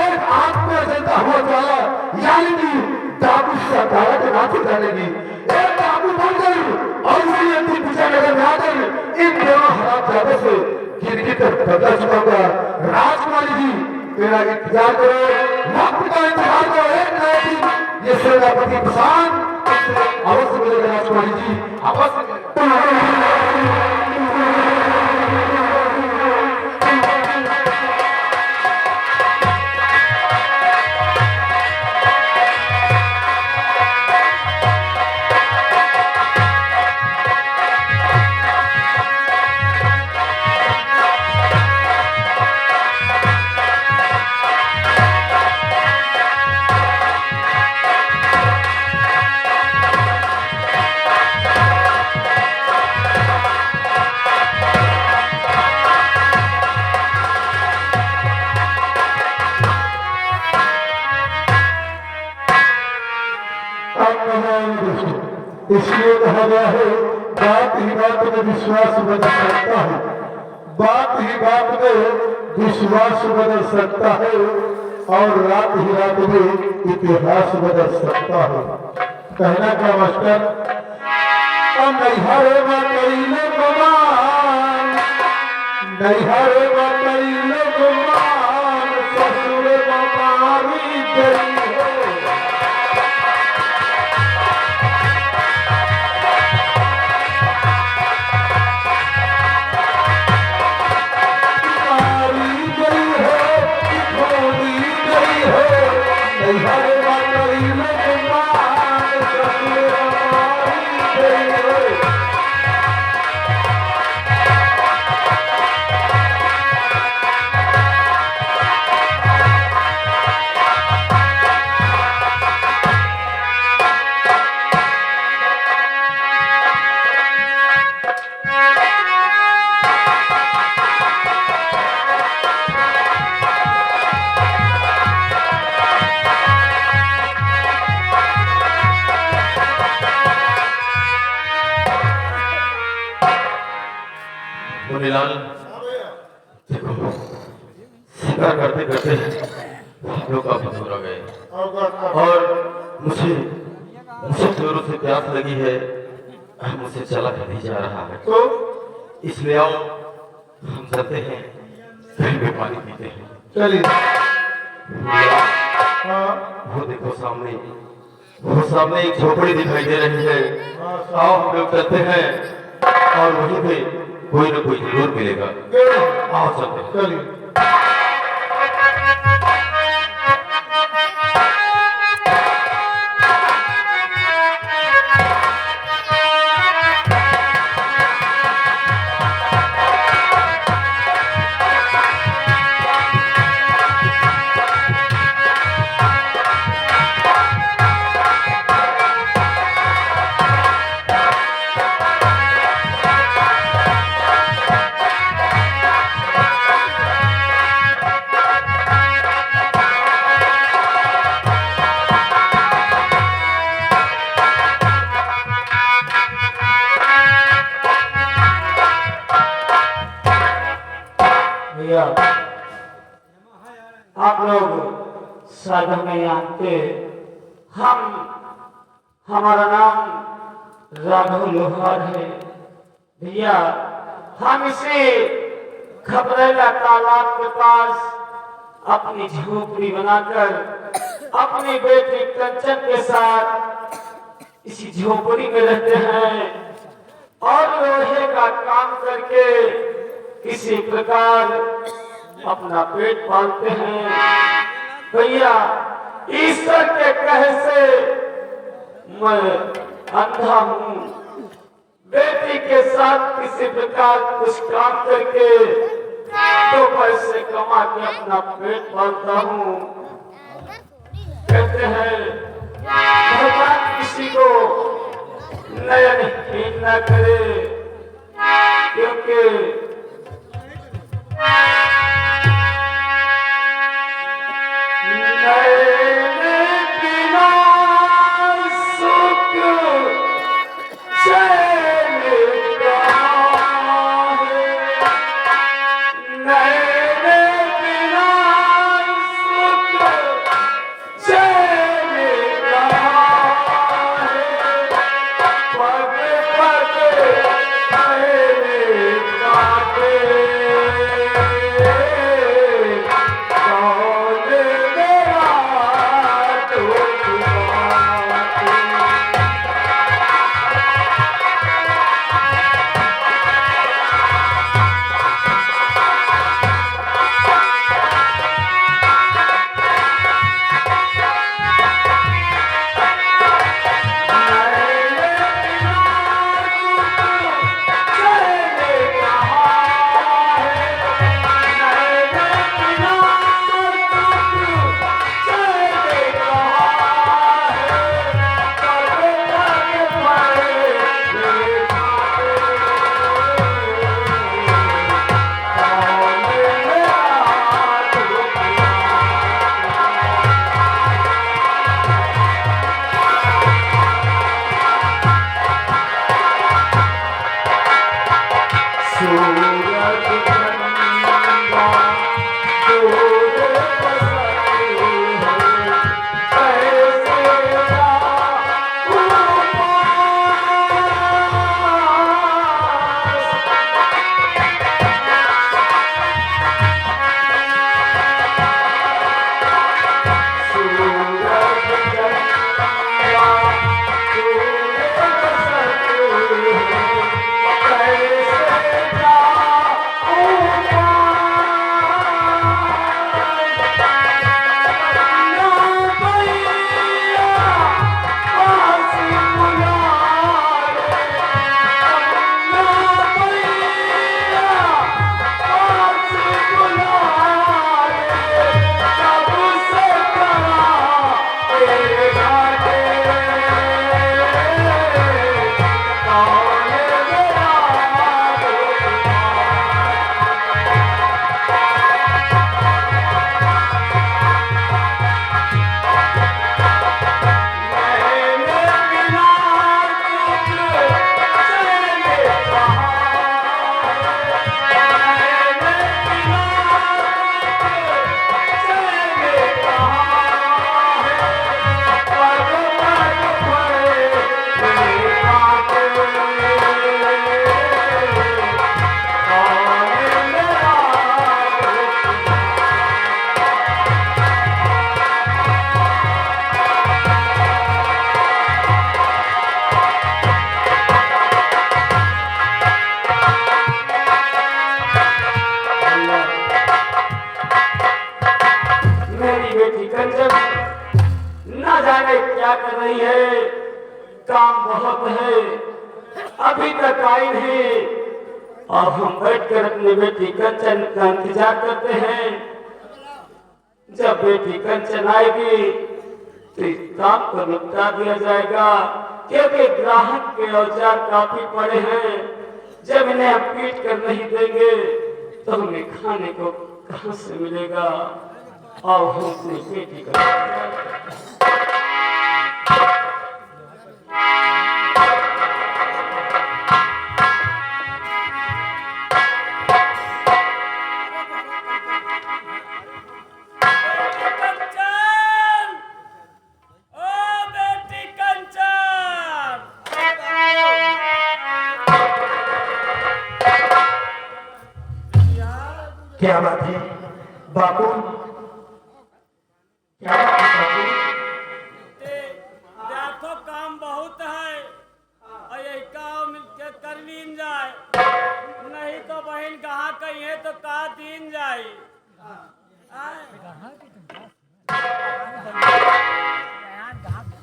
एक आत्मा जलता हुआ ज्वाला यानी कि डाकू सरकारा के नाम से जानेगी। एक डाकू बन गई और इसी अंतिम विजयनगर में आकर इन दोनों हरामजादों से गिर बदला चुकाऊंगा। राजकुमारी जी, मेरा इंतजार करो, वक्त का इंतजार करो। एक नए दिन ये सेनापति प्रशांत अवश्य मिलेगा। राजकुमारी जी, अवश्य मिलेगा। इसलिए कहा गया है, बात ही बात में विश्वास बदल सकता है, बात ही बात में विश्वास बदल सकता है और रात ही रात में इतिहास बदल सकता है। कहना क्या मास्टर? नैहरे बतैले गुमान, नैहरे बतैले गुमान, ससुर बमारी गई हो मारी गई हो कि छोड़ी गई हो नैहर वाली लगमान ससुर मारी गई हो मुनीलाल, देखो शिकार करते करते हम लोग काफी दूर आ गए और मुझे मुझे जोरों से प्यास लगी है। मुझसे चला कर नहीं जा रहा है, तो इसलिए आओ हम चलते हैं, कहीं पे पानी पीते हैं। चलिए मुनीलाल, हाँ वो देखो सामने, वो सामने एक झोपड़ी दिखाई दे रही है। आओ हम लोग चलते हैं और वहीं पे कोई ना कोई जरूर मिलेगा। आओ चलते हैं। चलिए भैया आप लोग साधन में जानते हम हमारा नाम राघव लोहार है। भैया हम इसे खबरेला तालाब के पास अपनी झोपड़ी बनाकर अपनी बेटी कंचन के साथ इसी झोपड़ी में रहते हैं और लोहे का काम करके किसी प्रकार अपना पेट पालते हैं। भैया ईश्वर के कहे से मैं अंधा हूँ, बेटी के साथ किसी प्रकार कुछ काम करके तो पैसे कमा के अपना पेट पालता हूँ। कहते हैं भगवान किसी को नयनहीन न करे, क्योंकि जाने क्या कर रही है, काम बहुत है, अभी तक आई नहीं। अब हम बैठकर अपनी बेटी कंचन का इंतजार करते हैं। जब बेटी कंचन आएगी तो इस काम को निपटा दिया जाएगा, क्योंकि ग्राहक के औजार काफी पड़े हैं। जब इन्हें हम पीट कर नहीं देंगे तो हमें खाने को कहां से मिलेगा। और हम अपनी बेटी का क्या बात है बाबू, क्या बात है बाबू? देखो काम बहुत है और यही काम मिलके कर लीन जाए, नहीं तो बहन कहाँ कही है तो का दीन जाए।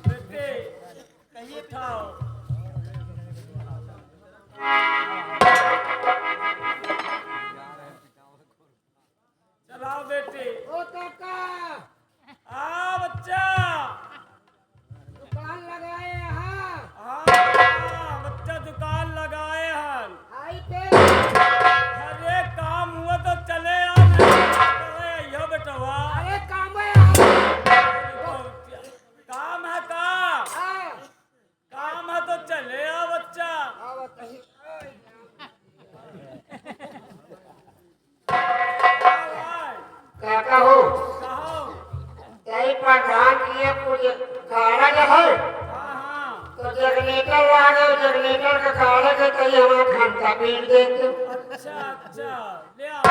बेटे कहिए खाओ। चलाओ बेटे। ओ काका आ बच्चा। दुकान लगाए हाँ हाँ बच्चा दुकान लगाए हैं। आई पे अरे काम हुआ तो चले आ यो बेटवा। अरे काम है काम है काम है तो चले आ बच्चा। काका हो कहो। कई प्रधान किए कुछ खाना जो है हाँ हाँ तो जनरेटर आ गए, जनरेटर का खाना के कहीं हमारा घंटा पीट देते। अच्छा अच्छा ले आओ।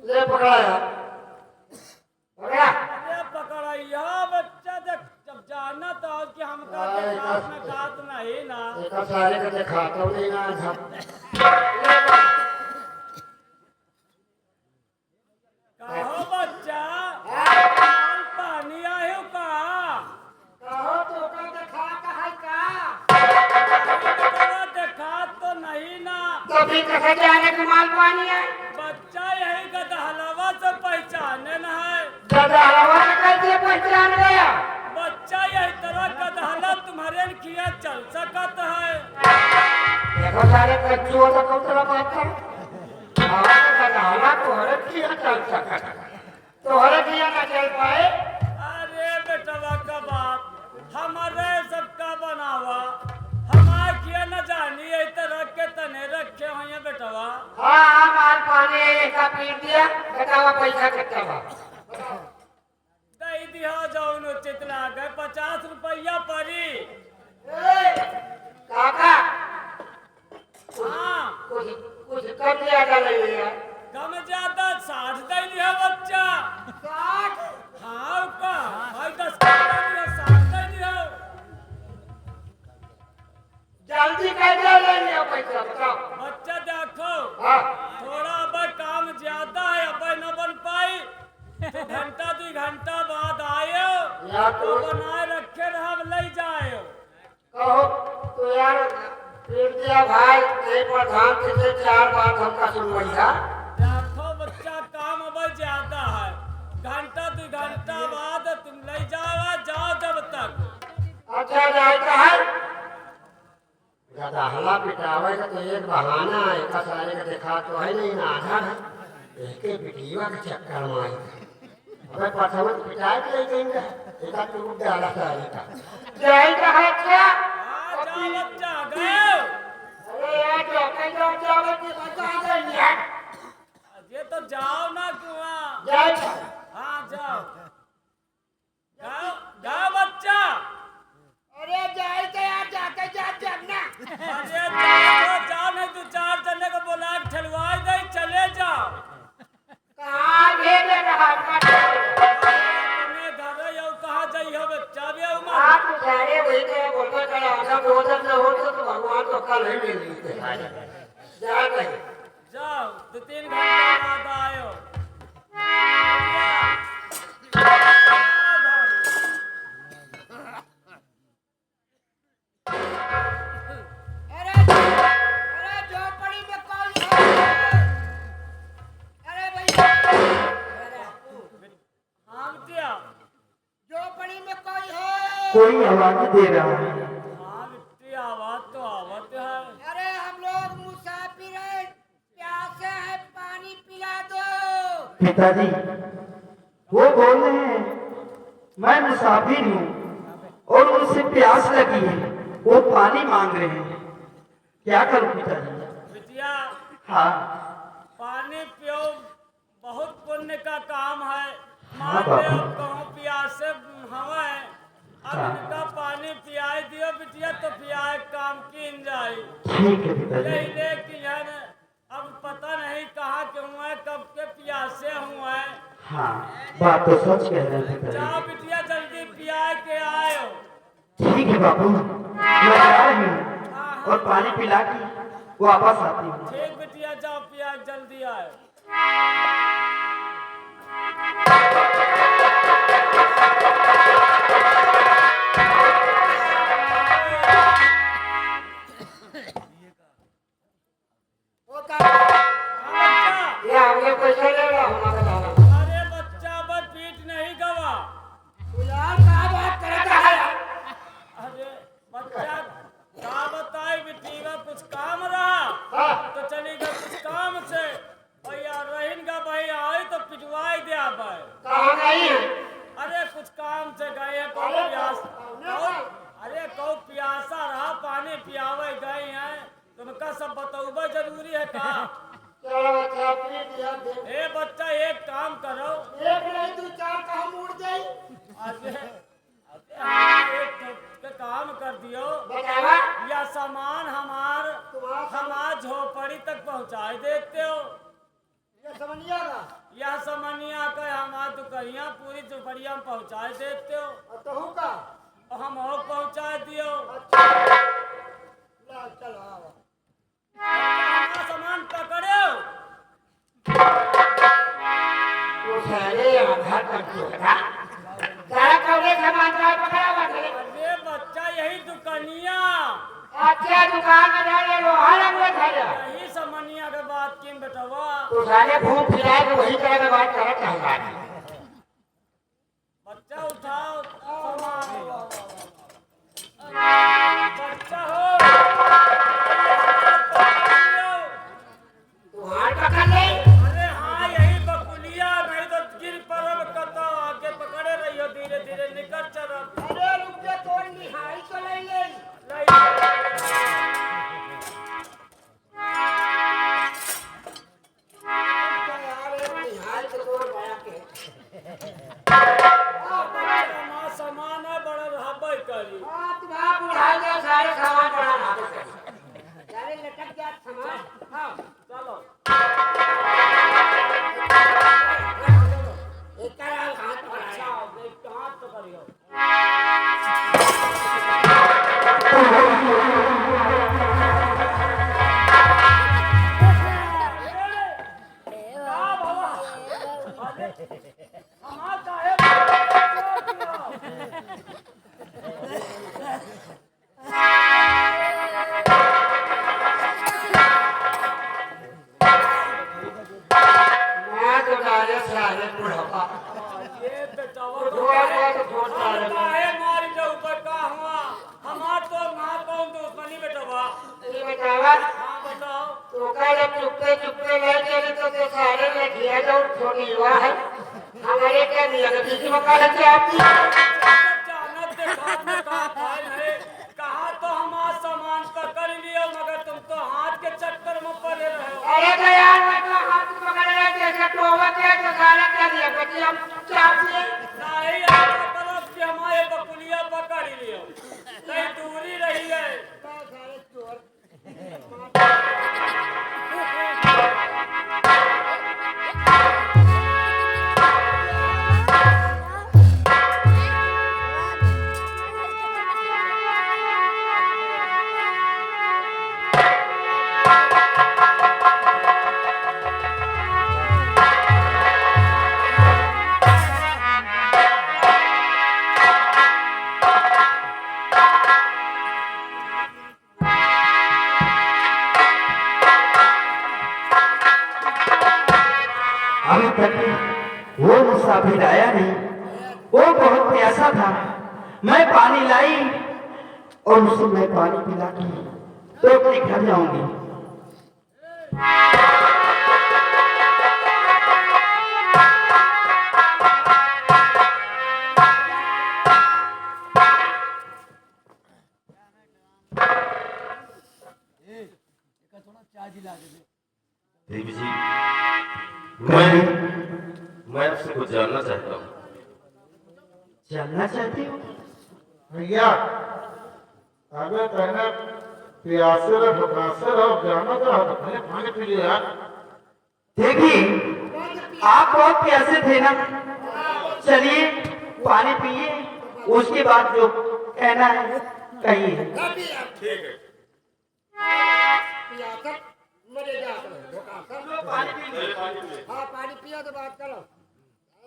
ले पकड़ाया पकड़ा। अरे पकड़ा यह बच्चा जब जाना तो कि हमका देखात में खात नहीं ना। एक सारे को दिखाता हूँ नहीं ना झप। कहो बच्चा पानी आयो का। कहो तो का दिखा का है का देखा तो नहीं ना। कभी कैसे जाने के माल पानी है बच्चा यही गदहलवा से पहचाने न है। गदहलवा से कैसे पहचान गया। बच्चा यही तरह गदहला तुम्हारे किया चल सकत है। देखो सारे कच्चू तो कौन तरह बात है। गदहला तोहरे किया चल सकता तोहरे किया ना चल पाए। अरे बेटवा का बात हमारे सबका बनावा, हमारे किया न जानी यही तरह के तने रखे हुए बेटवा। हाँ माल पानी ऐसा पीट दिया बतावा पैसा कितना बा। दई दिया जाओ उचित लागे 50 रुपया परी। काका हाँ कुछ कुछ कम ज्यादा ले लिया। कम ज्यादा 60 दई दिया बच्चा। 60 हाँ का भाई 10 का दई दिया 60 दई दिया। जल्दी कैसे ले लिया पैसा बताओ। बच्चा देखो हाँ थोड़ा अब काम ज्यादा है, अब न बन पाई तो घंटा 2 घंटा बाद आयो या तो तो बनाए रखे हम ले जायो। कहो तो यार पीट दिया भाई एक प्रधान से 4 बात हमका सुनवाइया। देखो बच्चा काम अब ज्यादा है, घंटा 2 घंटा बाद तुम ले जाओ जब तक। अच्छा जाता है गदहला पिटावे का तो एक बहाना है। एक सारे का देखा तो है नहीं ना आधा है एक पिटिया के चक्कर में आई। अबे प्रथम पिटाए के देंगे एक टूट डाला सारे का जय का है क्या। हाँ जाओ बच्चा गए। अरे यार जाओ की बता दे यार। ये तो जाओ ना कुआं। जय हाँ जाओ जाओ बच्चा। अरे जाए तो यार जाते जगना। अरे जाओ नहीं तो 4 जने को बुला के ठलवा दे चले जाओ। कहाँ भेज रहा अपने घर यो कहाँ जाइयो बच्चा भी उमा। आप सारे वही तो बोलते कर आधा बोझल न हो तो भगवान तो कल ही मिल लेते जा कहीं। जाओ 2-3 घंटे बाद आयो। कोई आवाज दे रहा है। हाँ बिट्टी आवाज तो आवत है। अरे हम लोग मुसाफिर हैं, प्यासे हैं, पानी पिला दो। पिताजी वो बोल रहे हैं मैं मुसाफिर हूँ और उनसे प्यास लगी है, वो पानी मांग रहे हैं, क्या करूं पिताजी? बिटिया हाँ पानी पियो, बहुत पुण्य का काम है। हाँ मान बाबू। लो कहूँ प्यासे हवा है, अब हाँ। इनका पानी पियाई दियो बिटिया तो पियाए काम की जाए। ठीक है पिताजी। यही लेकिन है न, अब पता नहीं कहाँ के हुए हैं, कब के प्यासे हुए हैं। हाँ बात तो सच कह रहे हैं पिताजी। जाओ बिटिया जल्दी पिया के आयो। ठीक है बाबू, मैं जा रही हूँ और पानी पिला के वापस आती हूँ। ठीक बिटिया जाओ पिया के जल्दी आयो। वो का हाँ, ये आगे पैसे ले लो हमारे दादा। बच्चा। अरे बच्चा बस पीठ नहीं गवा। गुलाम का बात करता है। अरे बच्चा का बताए बिटिया कुछ काम रहा तो चली गई कुछ काम से भैया रहीन का भाई आए तो पिटवाई दिया भाई। कहाँ गई? अरे कुछ काम से गए हैं अरे कौ प्यासा रहा पानी पियावे गए हैं, तुमका सब बतौबा जरूरी है का? चलो अच्छा पी दिया दे। ए बच्चा एक काम करो। एक नहीं तू चार कहाँ मुड़ गई? अरे एक काम कर दियो, बतावा। या सामान हमार झोपड़ी तक पहुंचा देते हो। ये समझिया का। या समनिया का हमार दुकहिया पूरी झोपड़िया में पहुंचा देते हो और तहु का। और हम और पहुंचा दियो। अच्छा ला चलो आओ। हमारा सामान पकड़ो। वो सारे आधार करते होगा। सारा कौने सामान का पकड़ा हुआ है? अरे बच्चा यही दुकनिया अच्छा दुकान में जाने लोहा लगे थे। यही समनिया के बात किन बेटवा। तो सारे घूम फिराए तो वही तरह की बात करत है। बच्चा उठाओ सामान। बच्चा हो तू हाथ पकड़ ले। अरे हाँ यही बकुलिया, नहीं तो गिर पड़ब कतो आगे पकड़े रहियो, धीरे धीरे निकल चलो। अरे रुक जा तोड़ निहाई तो ले ले। यार एक निहाई तो तोड़ बड़ा के। सामान है बड़ा रहबे करी। हाँ तू बाप उठा दे सारे सामान बड़ा रहा। सारे लटक गया सामान। हाँ चलो एक का हाथ पकड़ा है। हाथ तो करियो। मैं तो डाले सारे बुढ़ापा। ये बेटावा बुढ़वा को तो छोड़ डाले। काहे मारी जो ऊपर का हुआ हमार तो ना कौन दुश्मनी बेटवा। ये बतावा हाँ बताओ। तो का जब चुपके चुपके ले चले तो सारे ने किया जो छोड़ी हुआ है। हमारे क्या नियत बीच में का लगे आपकी। जानत के साथ में कहा फाइल है, कहा तो हमारा सामान पकड़ लियो मगर तुम तो हाथ के चक्कर में पड़े रहे हो। अरे तो यार मैं तो हाथ पकड़ रहे थे टोवा के तो सारा क्या दिया बच्चे हम चाप से। नहीं ऐसा करो कि हमारे बकुलिया पकड़ लियो, कहीं दूरी रही है। सारे चोर। अभी तक वो मुसाफिर आया नहीं, वो बहुत प्यासा था मैं पानी लाई और उसे मैं पानी पिला के तो अपने घर जाऊंगी। देवी जी, मैं आपसे कुछ जानना चाहता हूँ। जानना चाहती हो? भैया अगर कहना प्यासे रहो भुखासे रहो जाना तो पहले पानी पी लिया। देखिए आप बहुत प्यासे थे ना, चलिए पानी पिए, उसके बाद जो कहना है कहिए। ठीक है। मरे जा पानी पी लो। हाँ पानी पिया तो बात करो।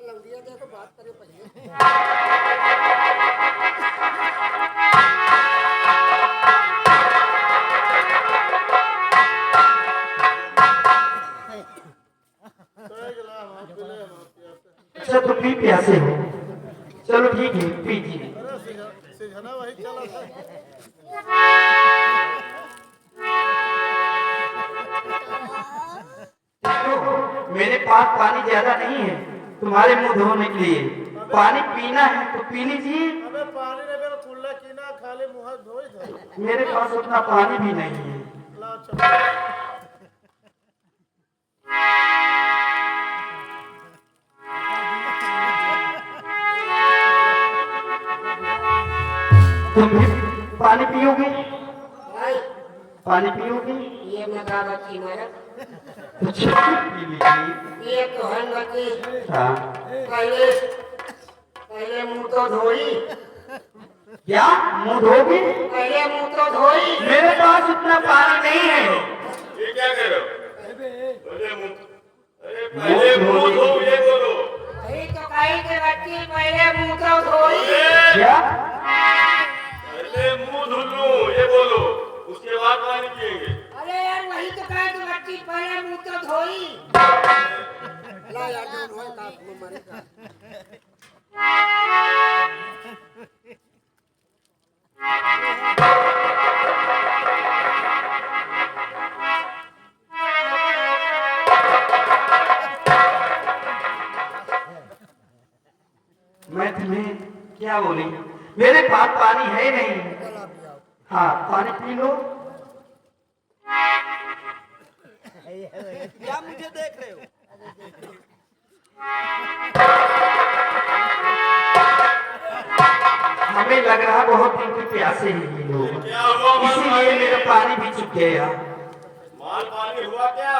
लौंडिया देखो बात करो पहले। अच्छा तुम भी प्यासे हो, चलो ठीक है पीजिए। देखो मेरे पास पानी ज्यादा नहीं है तुम्हारे मुंह धोने के लिए, पानी पीना है तो पी लीजिए। अबे पानी ने मेरा कुल्ला कीना खाली मुंह धोई था। मेरे पास उतना पानी भी नहीं है। ला चल। तुम भी पानी पियोगे? नहीं पानी पियोगे? ये मगा बच्ची मरा। तो चलिए पी लीजिए। ये तो है बच्ची। हाँ पहले पहले मुंह तो धोई। क्या मुंह धोगे? पहले मुंह तो धोई। मेरे पास उतना पानी नहीं है। ये क्या कर रहे हो? पहले मुंह धो, ये बोलो। वही तो कही के बच्ची पहले मुंह तो धोई। क्या? पहले मुंह धुल लूं, ये बोलो, उसके बाद पानी पिएंगे। अरे यार वही तो कहे कि बच्ची पहले मुंह तो धोई। ला यार जो धोए का मरेगा। मैं तुम्हें क्या बोली, मेरे पास पानी है नहीं। हाँ पानी पी लो। क्या मुझे देख रहे हो? हमें लग रहा बहुत दिन की प्यासे हैं ये लोग, क्या हुआ? इसीलिए मेरा पानी भी चुक गया। माल पानी हुआ क्या?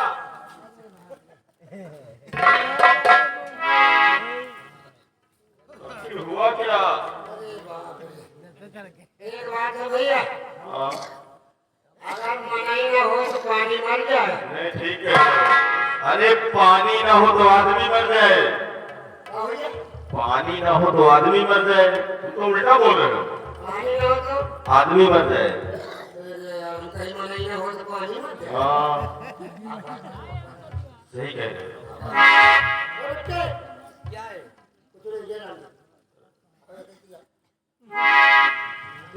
हुआ क्या? एक बात है भैया, हाँ, अगर मनाई ना हो तो पानी मर जाए। नहीं ठीक है। अरे पानी ना हो तो आदमी मर जाए। और ये पानी ना हो तो आदमी मर जाए। तुम तो उल्टा बोल रहे हो। पानी ना हो तो आदमी मर जाए। कहीं मनाई ना हो तो पानी मर जाए। हाँ, सही कह रहे हो। क्या है?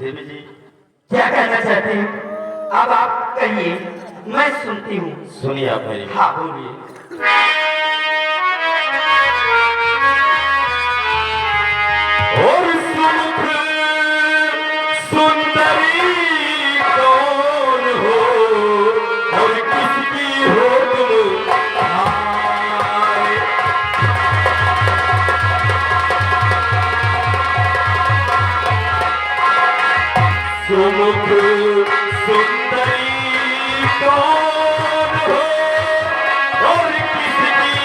देवी जी, क्या कहना चाहते हैं अब आप कहिए, मैं सुनती हूँ। सुनिए आप मेरी। हाँ बोलिए। और सुमुख सुंदरी कौन हो और किसकी हो तुम हाय। सुमुख सुंदरी कौन हो और किसकी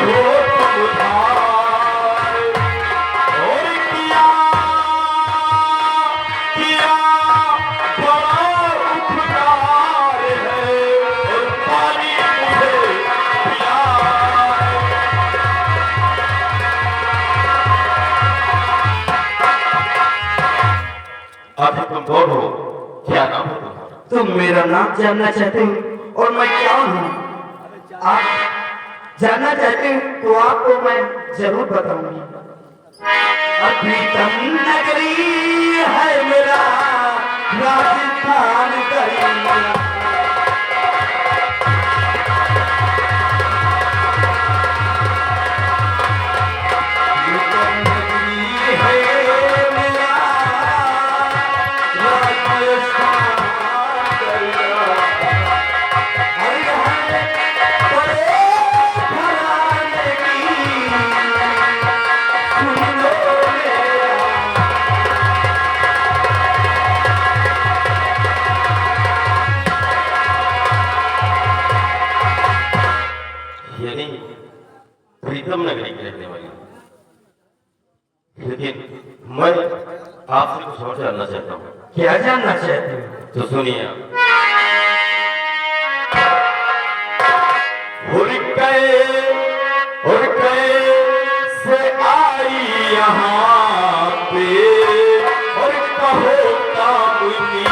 हो तुम हाय। और किया बड़ा उपकार है और पानी मुझे पिलाए। अभी तुम कौन हो? क्या नाम है तुम्हारा? तुम मेरा नाम जानना चाहते हो और मैं क्या हूँ? आप जानना चाहते हो तो आपको मैं जरूर बताऊंगी। प्रीतम नगरी है मेरा राजस्थान करिया। प्रीतम नगरी है मेरा राजस्थान करिया। अरे है बड़े घराने की सुन लो मेरा। यानी प्रीतम नगरी की रहने वाली, लेकिन मैं आपसे कुछ और जानना चाहता हूँ। क्या जानना चाहते हो? तो सुनिए आप। हुरकै से आई यहाँ पे और कहो कामुनी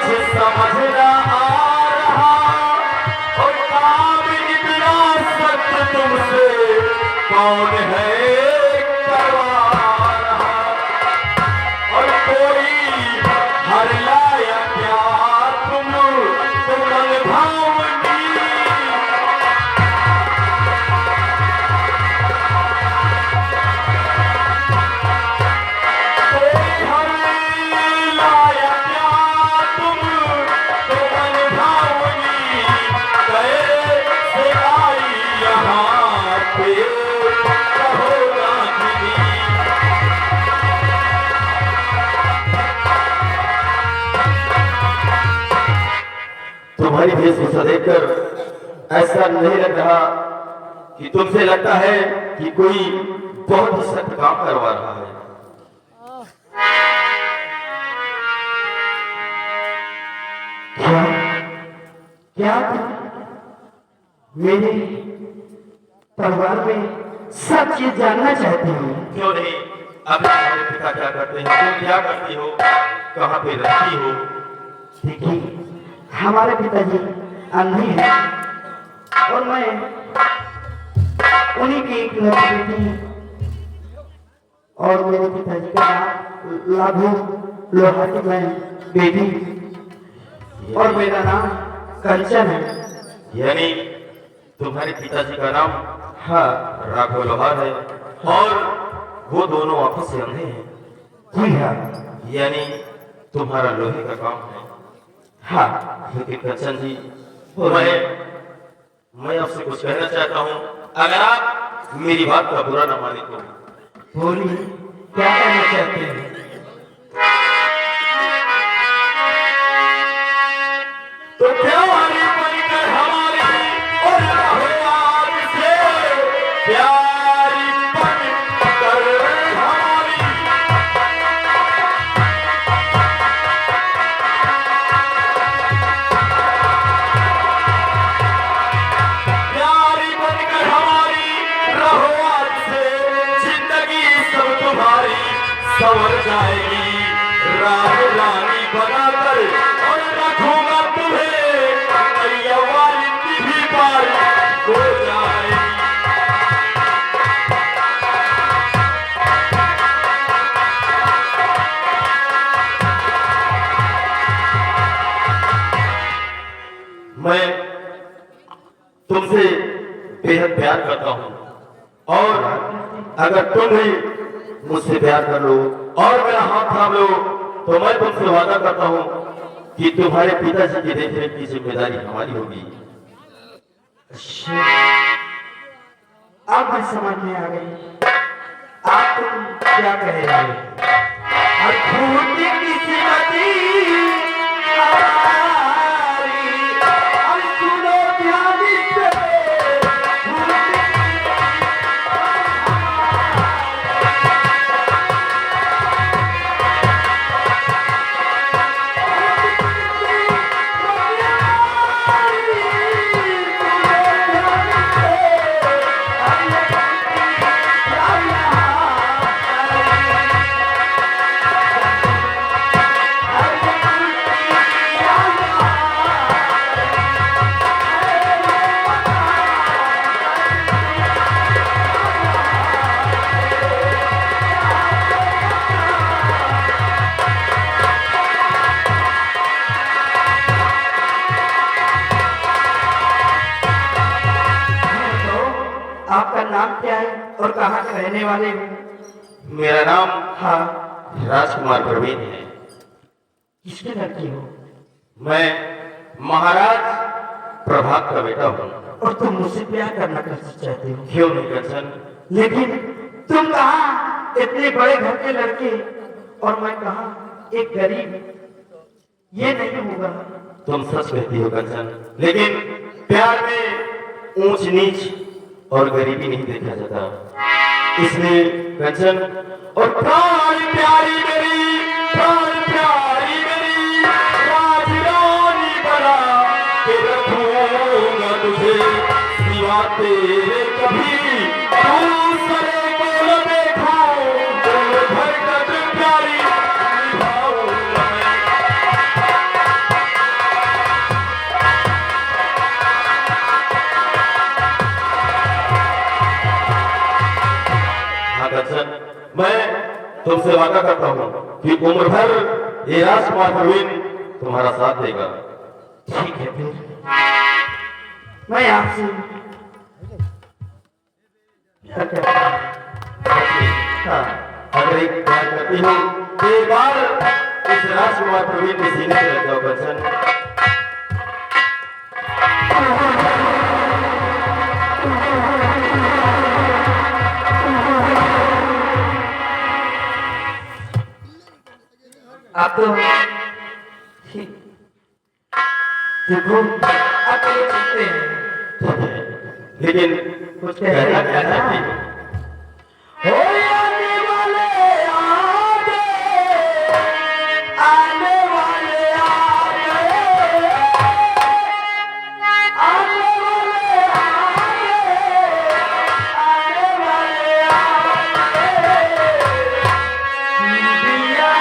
कैसे समझ ना आ रहा और काबिल विरासत तुमसे कौन है करवा रहा। और कोई हर लाया क्या तुम भावनी। कोई हर लाया क्या तुम भावनी कैसे आई यहाँ पे कहो रागिनी। तुम्हारी वेशभूषा देखकर ऐसा नहीं लग रहा कि तुमसे लगता है कि कोई बहुत ही सख्त काम करवा रहा है। क्या क्या मेरे परिवार में सब चीज जानना चाहते हो? क्यों नहीं? अब तुम्हारे पिता क्या करते हैं, तुम क्या करती हो, कहाँ पे रहती हो? देखिए, हमारे पिताजी अंधे हैं और मैं उन्हीं की एक बेटी हूँ। और मेरे पिताजी का नाम लाभू लोहा की मैं बेटी और मेरा नाम कंचन है। यानी तुम्हारे पिताजी का नाम हाँ राघव लोहार है और वो दोनों आपस से अंधे हैं। जी हाँ यानी तुम्हारा लोहे का काम है। हाँ। लेकिन कंचन जी, मैं आपसे कुछ कहना चाहता हूँ, अगर आप मेरी बात का बुरा न माने तो। बोलिए, क्या कहना चाहते हैं? तो प्यारी बनकर हमारी और रहो आपसे, प्यारी बनकर हमारी। प्यारी बनकर हमारी रहो आपसे, जिंदगी सब तुम्हारी संवर जाएगी। राह रानी बनाकर और रखूंगा तुम्हें, नैया वाली भी पार हो जाएगी। मैं तुमसे बेहद प्यार करता हूँ और अगर तुम भी मुझसे प्यार कर लो और मेरा हाथ थाम लो तो मैं तुमसे वादा करता हूँ कि तुम्हारे पिताजी की देखरेख की जिम्मेदारी हमारी होगी। अब मैं समझ में आ गई आप तुम क्या कह रहे हो। और फूटी किसी नदी हमारी, और सुनो ध्यान से, फूटी आपका नाम क्या है और कहाँ के रहने वाले हो? मेरा नाम हाँ। राजकुमार प्रवीण है। किसके लड़के हो? मैं महाराज प्रभात का बेटा हूँ। और तुम मुझसे प्यार करना कैसे चाहते हो? क्यों नहीं कंचन? लेकिन तुम कहाँ इतने बड़े घर के लड़के और मैं कहाँ एक गरीब, ये नहीं होगा। तुम सच कहती हो कंचन, लेकिन प्यार में ऊंच नीच और गरीबी नहीं देखा जाता। इसलिए कंचन, और प्राण प्यारी मेरी, प्राण प्यारी मेरी राजरानी बना के रखूंगा तुझे, सिवा तेरे कभी दूसरे को न देखूं, भरकत प्यारी निभाऊंगा मैं। हाँ कंचन, मैं तुमसे वादा करता हूँ कि उम्र भर ये राजकुमार प्रवीण तुम्हारा साथ देगा। ठीक है फिर मैं आपसे प्यार करता हूँ। हाँ, अगर एक बार करती हूँ तो एक बार इस राजकुमार प्रवीण के सीने से लग जाओ कंचन। आप तो देखो आप तो चलते हैं, लेकिन कुछ कहना क्या चाहती हो? हो आने वाले आ गए, आने वाले आ गए, आने वाले आ गए, आने वाले आ गए, दिया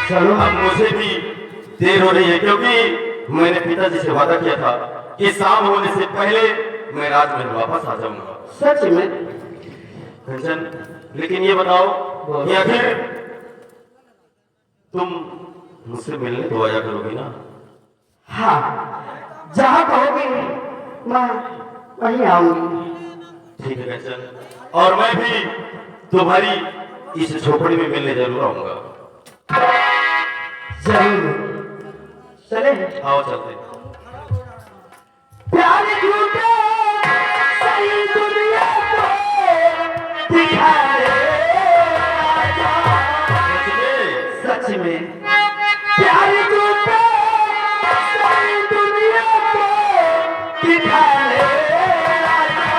चलो अब मुझे भी देर हो रही है, क्योंकि मैंने पिताजी से वादा किया था कि शाम होने से पहले मैं राजमहल वापस आ जाऊंगा। सच में? कंचन, लेकिन ये बताओ कि आखिर तुम मुझसे मिलने तो आया करोगी ना? हाँ, जहाँ कहोगे मैं वहीं आऊंगी। ठीक है कंचन, और मैं भी तुम्हारी इस झोपड़ी में मिलने जरूर आऊंगा। जरूर चले। आओ चलते। प्यार झूठे सही दुनिया को दिखा दे आजा। सच में प्यार झूठे सही दुनिया को दिखा दे आजा।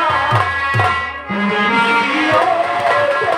मेरी ओर से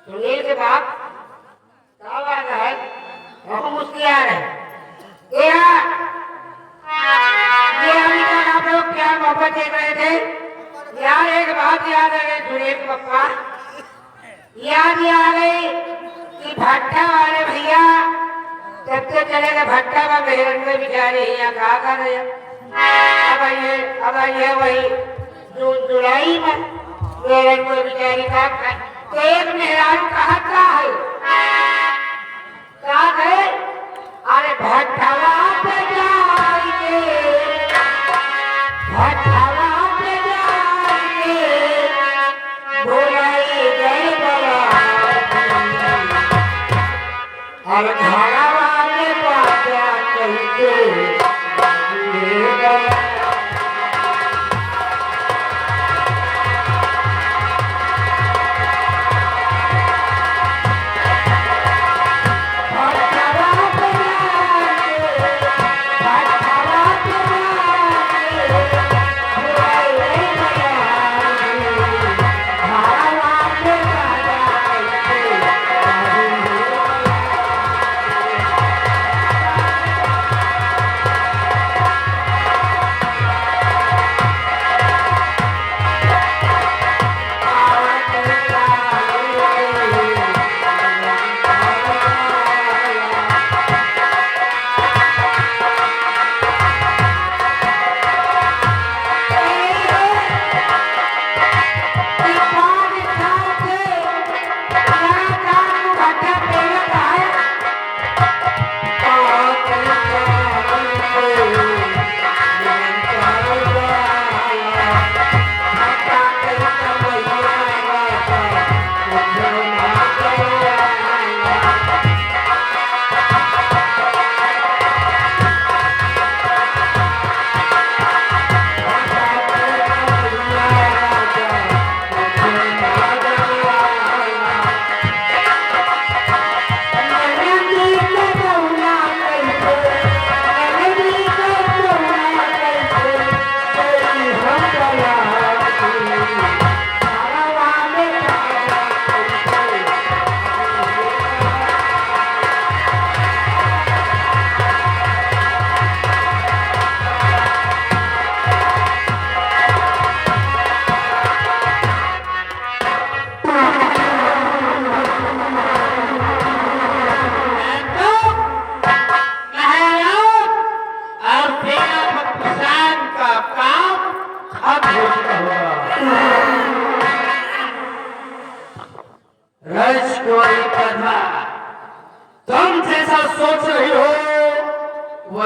सुनील के बाप क्या बात है? हम उसकी आ रहे ये अभी तक आप लोग क्या मोहब्बत देख रहे थे? यार एक बात याद आ गई सुनील के पप्पा, याद ये आ गई कि भट्टा वाले भैया जब से चले गए भट्टा व मेहरन में बेचारे यहाँ कहा कर रहे अब ये वही जून जुलाई में मेहरन में बेचारी का तो एक मेहरान कहा क्या है? क्या है? अरे भट्टावा पे जाएंगे, भट्टावा पे जाएंगे, बुलाई गए बराती, अरे घरवा में बाजा चलते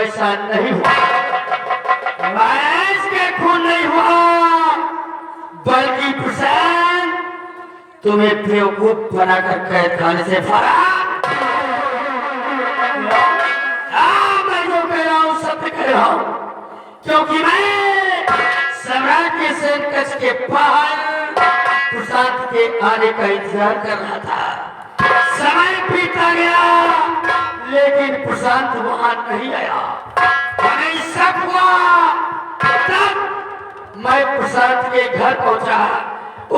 ऐसा नहीं हुआ। महेश के खून नहीं हुआ, बल्कि प्रशांत तुम्हें बेवकूफ बनाकर कैद खाने से फरा। मैं जो कह रहा हूं सत्य कह रहा हूं, क्योंकि मैं सम्राट के सेंकच के बाहर प्रशांत के आने का इंतजार कर रहा था। समय बीता गया लेकिन प्रशांत वहां नहीं आया। हमें शक हुआ, तब मैं प्रशांत के घर पहुंचा,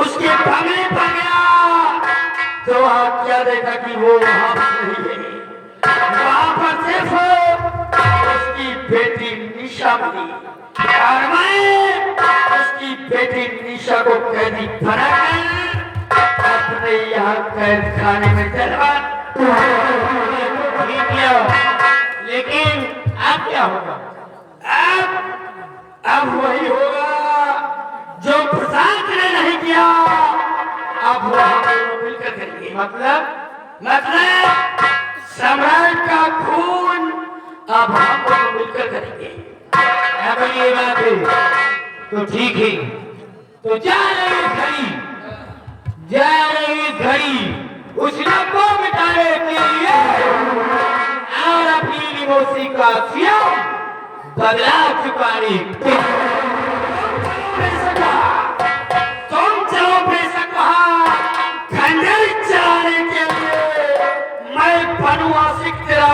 उसके बंगले पर गया तो वहां क्या देखा कि वो वहां नहीं है। वहां पर सिर्फ उसकी बेटी निशा मिली और मैं उसकी बेटी निशा को कैदी बनाकर अपने यहाँ कैद खाने में डलवा। लेकिन अब क्या होगा? अब वही होगा जो प्रशांत ने नहीं किया, अब वो हम दोनों मिलकर करेंगे। मतलब सम्राट का खून अब हम दोनों मिलकर करेंगे। अगर ये बात है तो ठीक है, तो जा रही घड़ी उस लोग को मिटाने के लिए और अपनी निमोसी का सियाम बदला चुकाने तुम चलो बेशक वहां खंजर चलाने के लिए, मैं बनूंगा सिख तेरा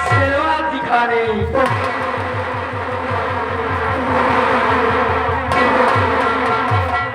सिलवा दिखाने।